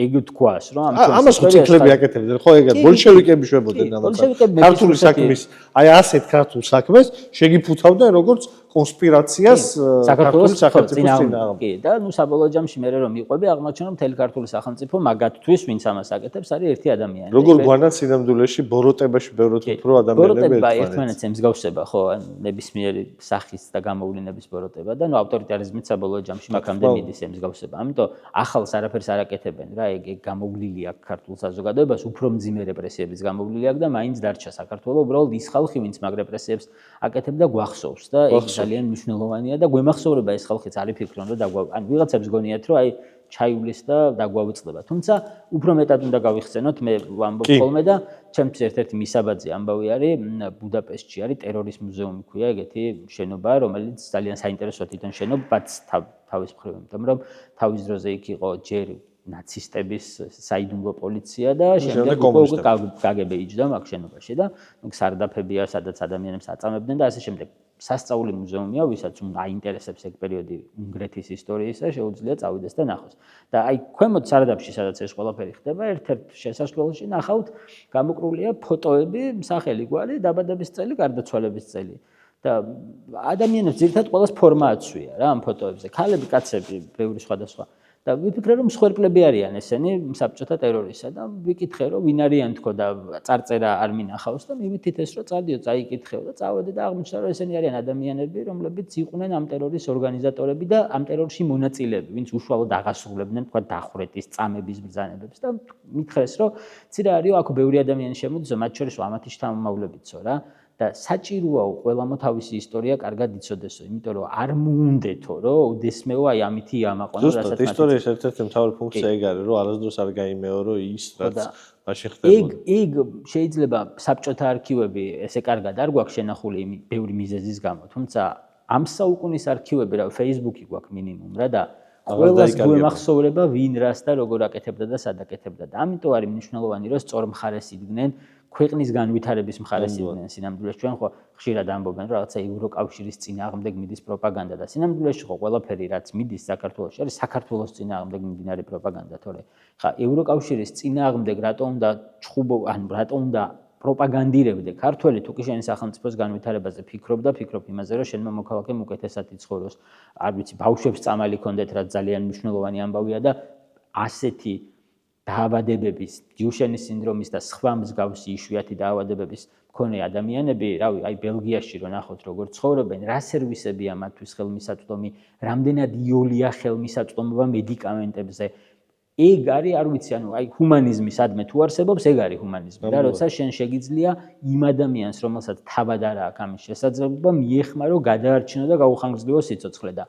ეგ თქვას რომ ამას ხო ციკლები აკეთებდნენ ხო ეგ არის ბოლშევიკები შვებოდნენ ამას ქართული საქმის აი ასეთ ქართულ საქმეს შეგიფუთავდნენ როგორც კონსპირაციას საქართველოს სახელმწიფოს კი და ნუ საბოლოო ჯამში მე რომ მიყვები აღმოჩნდა მთელი ქართული სახელმწიფო მაგათთვის ვინც ამას აკეთებს არის ერთი ადამიანი როგორ გვანაც სინამდვილეში ბოროტებაში ბევრად უფრო ადამიანები ბოროტება ერთმანეთს ემსგავსება ხო ან ნებისმიერი სახის და გამოვლენების ბოროტება და ნუ ავტორიტარიზმით საბოლოო ჯამში მაგამდე მიდის ემსგავსება ამიტომ ახალს არაფერს არ აკეთებენ რა ეგ გამოვლილი აქვს ქართულ საზოგადოებას უფრო მძიმე რეპრესიების გამოვლილი აქვს და მაინც დარჩა საქართველოს უბრალოდ ის ხალხი ვინც მაგ რეპრესიებს აკეთებდა გვახსოვს და ეგ ძალიან მნიშვნელოვანია და გვემახსოვრება ეს ხალხიც არ იფიქრონ რომ ან ვიღაცებს გონიათ რომ აი ჩაივლის და დაგვავიწყდება. თუმცა უფრო მეტად უნდა გავიხსენოთ მე ვამბობ ხოლმე და ჩემთვის ერთ-ერთი მისაბაძე ამბავი არის ბუდაპეშტში არის ტერორის მუზეუმი ქვია ეგეთი შენობა რომელიც ძალიან საინტერესოა თვითონ შენობაც თავის მხრივ იმიტომ რომ თავის დროზე იქ იყო ჯერ ნაცისტების საიდუმლო პოლიცია და შემდეგ უკვე კგბ იჯდა მაგ შენობაში და სარდაფებია სადაც ადამიანებს აწამებდნენ და ასე შემდეგ. სასწაული მუზეუმია, ვისაც აინტერესებს ეგ პერიოდი უნგრეთის ისტორიისა, შეუძლია წავიდეს და ნახოს. და აი ქვემოთ სარდაფში, სადაც ეს ყველაფერი ხდება, ერთ-ერთ შესასვლელში ნახავთ გამოკრულია ფოტოები, სახელი გვარი, დაბადების წელი, გარდაცვალების წელი. და ადამიანებს ძირითადად ყველას ფორმა აცვია რა ამ ფოტოებზე. ქალები, კაცები, ბევრი სხვადასხვა. და ვიფიქრე რომ მსხვერპლები არიან ესენი საბჭოთა ტერორისა და ვიკითხე რომ ვინ არიან თქო და წარწერა არ მინახავს და მივით ეს რომ წადიო წაიკითხეო და წავედი და აღმოჩნდა რომ ესენი არიან ადამიანები რომლებიც იყვნენ ამ ტერორის ორგანიზატორები და ამ ტერორში მონაწილეები ვინც უშუალოდ აღასრულებდნენ თქვა დახვრეტის წამების ბრძანებებს და მითხრეს რომ ცირა არისო აქ ბევრი ადამიანი შემოდის მათ შორის ამათი შთამომავლებიცო რა და საჭიროა ყველამ თავისი ისტორია კარგად იცოდესო, იმიტომ რომ არ მოუნდეთო, რომ უდესმეო აი ამითი ამაყონა, რასაც მათ ისტორიის ერთ-ერთი მთავარი ფუნქცია ეგ არის, რომ არასდროს არ გაიმეორო ის, რაც მაშინ ხდებოდა. ეგ შეიძლება საბჭოთა არქივები ესე კარგად არ გვაქვს შენახული ბევრი მიზეზის გამო, თუმცა ამ საუკუნის არქივები რა Facebook-ი გვაქვს მინიმუმ რა და ყველას გვემახსოვრება ვინ რას და როგორ აკეთებდა და სად აკეთებდა და ამიტომ არის მნიშვნელოვანი რომ სწორ მხარეს იდგნენ ქვეყნის განვითარების მხარეს იდგნენ სინამდვილეში ჩვენ ხო ხშირად ამბობენ რომ რაღაცა ევროკავშირის წინააღმდეგ მიდის პროპაგანდა და სინამდვილეში ხო ყველაფერი რაც მიდის საქართველოში არის საქართველოს წინააღმდეგ მიმდინარე პროპაგანდა თორე ხა ევროკავშირის წინააღმდეგ რატო უნდა ან რატო უნდა პროპაგანდირებდე ქართველი თუ კი შენი სახელმწიფოს განვითარებაზე ფიქრობ იმაზე რომ შენმა მოქალაქემ უკეთესად იცხოვროს არ ვიცი ბავშვებს წამალი ქონდეთ რაც ძალიან მნიშვნელოვანი ამბავია და ასეთი დაავადებების, დიუშენის სინდრომის და სხვა მსგავსი იშვიათი დაავადებების მქონე ადამიანები, რავი, აი ბელგიაში რო ნახოთ როგორ ცხოვრობენ, რა სერვისებია მათთვის ხელმისაწვდომი, რამდენად იოლია ხელმისაწვდომობა მედიკამენტებზე. ეგ არის, არ ვიცი, ანუ აი ჰუმანიზმი სადმე თუ არსებობს, ეგ არის ჰუმანიზმი. და როცა შენ შეგიძლია იმ ადამიანს, რომელსაც თავად არ აქვს ამის შესაძლებლობა, მიეხმარო გადაარჩინო და გაუხანგრძლივო სიცოცხლე და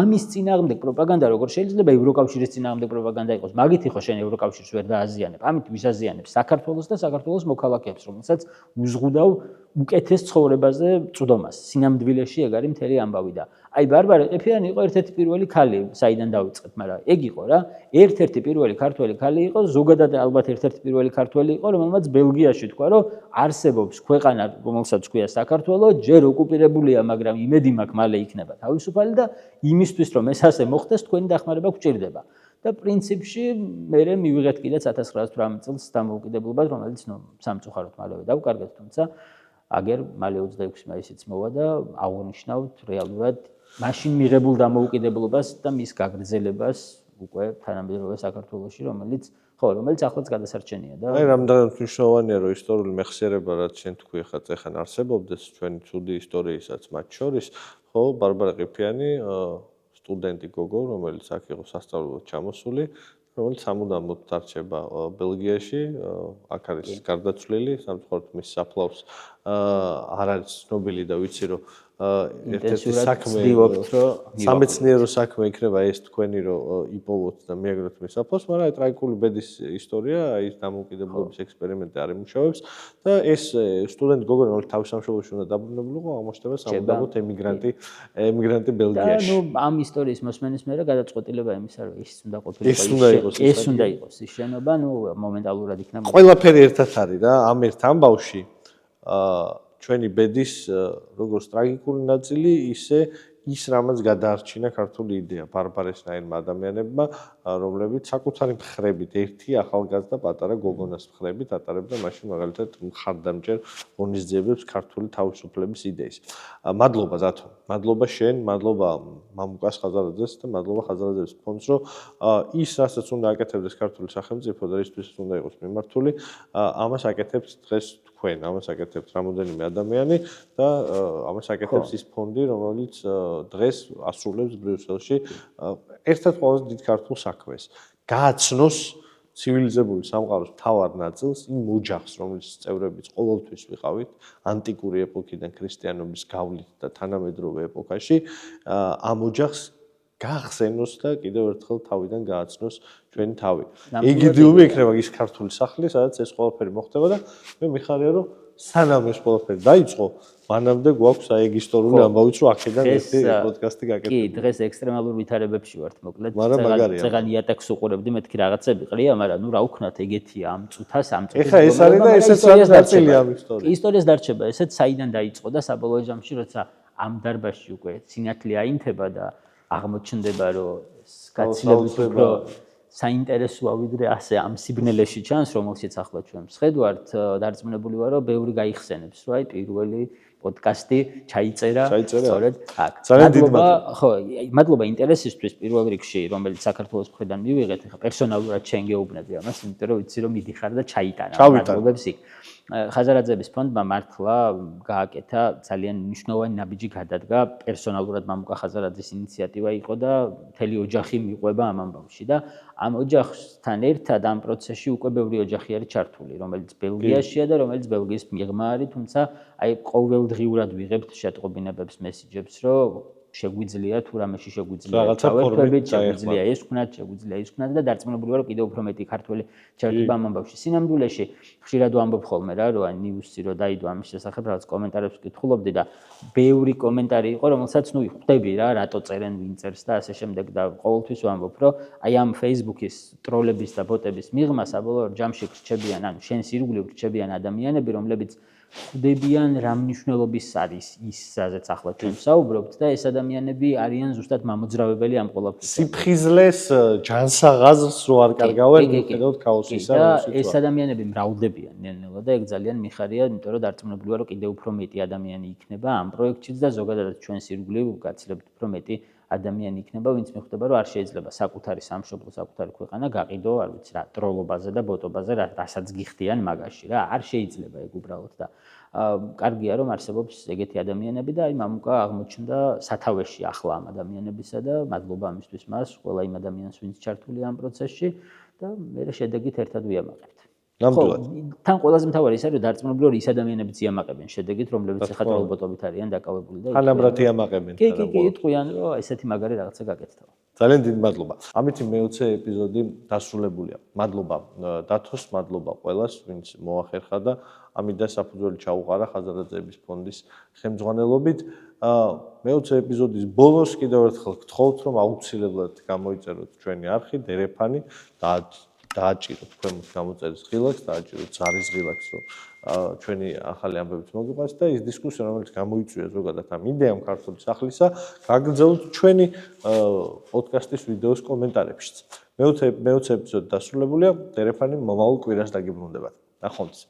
ამის წინააღმდეგ პროპაგანდა როგორ შეიძლება ევროკავშირის წინააღმდეგ პროპაგანდა იყოს? მაგითი ხო შენ ევროკავშირს ვერ დააზიანებ. ამით ვიზაზიანებ საქართველოს და საქართველოს მოქალაქეებს, რომელსაც უზღუდავ უკეთეს ცხოვრებაზე წვდომას. სინამდვილეში ეგ არის მთელი ამბავი და აი ბარბარე ყიფიანი იყო ერთ-ერთი პირველი ქალი, საიდან დავიწყეთ, მაგრამ ეგ იყო რა. ერთ-ერთი პირველი ქართველი ქალი იყო, ზოგადად ალბათ ერთ-ერთი პირველი ქართველი იყო, რომელმაც ბელგიაში თქვა, რომ არსებობს ქვეყანა, რომელსაც ქვია საქართველო, ჯერ ოკუპირებულია, მაგრამ იმედი მაქვს მალე იქნება თავისუფალი და იმისთვის რომ ეს ასე მოხდეს, თქვენი დახმარება გვჭირდება. და პრინციპში მე მივიღეთ კიდეც 1918 წელს დამოუკიდებლობას, რომელიც სამწუხაროდ მალევე დავკარგეთ, თუმცა აგერ მალე 26 მაისიც მოვა და აღნიშნავთ რეალურად მაშინ მიღებულ დამოუკიდებლობას და მის გაგრძელებას უკვე თანამედროვე საქართველოში, რომელიც ახლაც გადასარჩენია და აი რამდენად მნიშვნელოვანია რომ ისტორიული მეხსიერება რაც შენ თქვი ხან არსებობდეს ჩვენი ცუდი ისტორიისაც მათ შორის, ხო, ბარბარა ყიფიანი სტუდენტი გოგო, რომელიც აქ იყო სასწავლებლად ჩამოსული, რომელიც სამუდამოდ დარჩება ბელგიაში, აქ არის გარდაცვლილი, სამწუხაროდ მის საფლავს არ არის ცნობილი და ვიცი რომ ერთ-ერთი საქმე სამეცნიერო საქმე იქნება ეს თქვენი რომ იპოვოთ და მიაგროთ მის საფლავს, მაგრამ ტრაგიკული ბედის ისტორია, აი ეს დამოუკიდებლობის ექსპერიმენტი არ იმუშავებს და ეს სტუდენტი გოგონა რომელიც თავის სამშობლოში უნდა დაბრუნებულიყო, აღმოჩნდება სამუდამოდ ემიგრანტი ბელგიაში. და ნუ ამ ისტორიის მოსმენის მერე გადაწყვეტილება იმისა რომ ის უნდა ყოფილიყო ეს უნდა იყოს ის შენობა, ნუ მომენტალურად იქნება. ყველაფერი ერთად არის რა, ამ ერთ ამბავში ჩვენი ბედის როგორც ტრაგიკული ნაწილი, ისე ის რამაც გადაარჩინა ქართული იდეა ბარბარესნაირმა ადამიანებმა, რომლებიც საკუთარი მხრებით ერთი ახალგაზრდა პატარა გოგონას მხრებით ატარებდა მაშინ მაგალითად მხარდამჭერ ღონისძიებებს ქართული თავისუფლების იდეის. მადლობა ზათო, მადლობა შენ, მადლობა მამუკას ხაზარაძეს და მადლობა ხაზარაძეს ფონდს, რომ ის რასაც უნდა აკეთებდეს ქართული სახელმწიფო და ისთვის უნდა იყოს მიმართული, ამას აკეთებს დღეს თქვენ, ამას აკეთებს რამოდენიმე ადამიანი და ამას აკეთებს ის ფონდი, რომელიც დღეს ასრულებს ბრიუსელში ერთად ყველაზე დიდ ქართულ საქმეს. გააცნოს ცივილიზებული სამყაროს მთავარ ნაწილს, იმ ოჯახს, რომლის წევრებიც ყოველთვის ვიყავით, ანტიკური ეპოქიდან ქრისტიანობის გავლით და თანამედროვე ეპოქაში, ამ ოჯახს გაახსენოს და კიდევ ერთხელ თავიდან გააცნოს ჩვენი თავი. ეგიდიუმი იქნება ის ქართული სახლი, სადაც ეს ყველაფერი მოხდება და მე მიხარია, რომ სანამ ეს ყველაფერი დაიწყო, მანამდე გვაქვს აი ეგ ისტორიული ამბავიც, რომ აქედან ერთი პოდკასტი გაკეთდა. კი, დღეს ექსტრემალურ ვითარებებში ვართ, მოკლედ. წეგან იატაკს უყურებდი, მეთქი რაღაცები ყრია, მაგრამ ნუ რა ვქნათ, ეგეთია ამ წუთას, ამ წუთის. ეხა ეს არის და ესეც არის ნაწილია ამ ისტორიის. ისტორიას დარჩება, ესეც საიდან დაიწყო და საბოლოო ჯამში, როცა ამ დარბაზში უკვე სინათლე აინთება და აღმოჩნდება, რომ გაცილებით უფრო საინტერესოა ვიდრე ასე ამ სიგნალებში ჩანს, რომელშიც ახლა ჩვენ მსხედვართ, დარწმუნებული ვარ, რომ ბევრი გაიხსენებს, რომ აი პირველი პოდკასტი ჩაიწერა სწორედ აქ. მადლობა ინტერესისთვის პირველ რიგში, რომელიც საქართველოს მხრიდან მივიღეთ, ხა პერსონალურად შენ გეუბნები ამას, იმიტომ რომ ვიცი რომ მიდიხარ და ჩაიტანა. მადლობებს იქ. ხაზარაძეების ფონდმა მართლა გააკეთა ძალიან მნიშვნელოვანი ნაბიჯი გადადგა, პერსონალურად მამუკა ხაზარაძის ინიციატივა იყო და მთელი ოჯახი მიყვება ამ ამბავში და ამ ოჯახთან ერთად ამ პროცესში უკვე ბევრი ოჯახი არის ჩართული, რომელიც ბელგიაშია და რომელიც ბელგიის მიღმა არის, თუმცა აი ყოველდღიურად ვიღებთ შეტყობინებებს, მესიჯებს, რომ შეგვიძლია თუ რამეში შეგვიძლია ჩავერთვებით, შეგვიძლია ეს ვქნათ, შეგვიძლია ის ვქნათ და დარწმუნებული ვარ, რომ კიდევ უფრო მეტი ქართველი ჩართება ამ ამბავში. სინამდვილეში ხშირად ვამბობ ხოლმე რა, რომ აი ნიუსი რო დაიდო ამის შესახებ რაღაც კომენტარებს ვკითხულობდი და ბევრი კომენტარი იყო, რომელსაც ნუ ხვდები რა, რატო წერენ, ვინ წერს და ასე შემდეგ და ყოველთვის ვამბობ, რომ აი ამ Facebook-ის ტროლების და ბოტების მიღმა საბოლოო ჯამში რჩებიან, ანუ შენს ირგვლივ რჩებიან ადამიანები, რომლებიც ხვდებიან რა მნიშვნელობის არის ის, სადაც ახლა ჩვენ ვსაუბრობთ და ეს ადამიანები არიან ზუსტად მამოძრავებელი ამ ყველაფერს. სიფხიზლეს ჯანსაღაზრს რო არ კარგავენ, მიხედავთ ქაოსისა. და ეს ადამიანები მრავლდებიან ნელ-ნელა და ეგ ძალიან მიხარია, იმიტომ რომ დარწმუნებული ვარ, რომ კიდევ უფრო მეტი ადამიანი იქნება ამ პროექტშიც და ზოგადად ჩვენს ირგვლივ გაცილებით უფრო მეტი ადამიანი იქნება, ვინც მიხვდება, რომ არ შეიძლება საკუთარი სამშობლო, საკუთარი ქვეყანა გაყიდო, არ ვიცი რა, ტროლობაზე და ბოტობაზე, რასაც გიხდიან მაგაში რა, არ შეიძლება ეგ უბრალოდ და კარგია რომ არსებობს ეგეთი ადამიანები და აი მამუკა აღმოჩნდა სათავეში ახლა ამ ადამიანებისა და მადლობა ამისთვის მას, ყველა იმ ადამიანს, ვინც ჩართული ამ პროცესში და მე შედეგით ერთად ვიამაყებთ. ნამდვილად. თან ყველაზე მთავარი ის არის, რომ დარწმუნებული ვარ, ის ადამიანებიც იამაყებენ შედეგით, რომლებიც ახლა ტროლბოტობით არიან დაკავებული და თანაბრად იამაყებენ. კი, იტყვიან, რომ ესეთი მაგარი რაღაცა გაკეთდა. ძალიან დიდი მადლობა. ამით მე-20 ეპიზოდი დასრულებულია. მადლობა დათოს, მადლობა ყველას, ვინც მოახერხა და ამიდან საფუძველი ჩაუყარა ხაზარაძეების ფონდის ხელმძღვანელობით. მე-20 ეპიზოდის ბოლოს კიდევ ერთხელ გთხოვთ, რომ აუცილებლად გამოიწეროთ ჩვენი არხი, დერეფანი და დააჭიროთ ქვემოთ გამოწერის ღილაკს, დააჭიროთ ზარის ღილაკს, რომ ჩვენი ახალი ამბებიც მოგიყვანს და ის დისკუსია, რომელიც გამოიწვია ზოგადად ამ იდეამ ქართული სახლისა, გაგრძელოთ ჩვენი პოდკასტის ვიდეოს კომენტარებშიც. მე-20 ეპიზოდი დასრულებულია, დერეფანი მომავალ კვირას დაგიბრუნდებათ. ნახვამდის.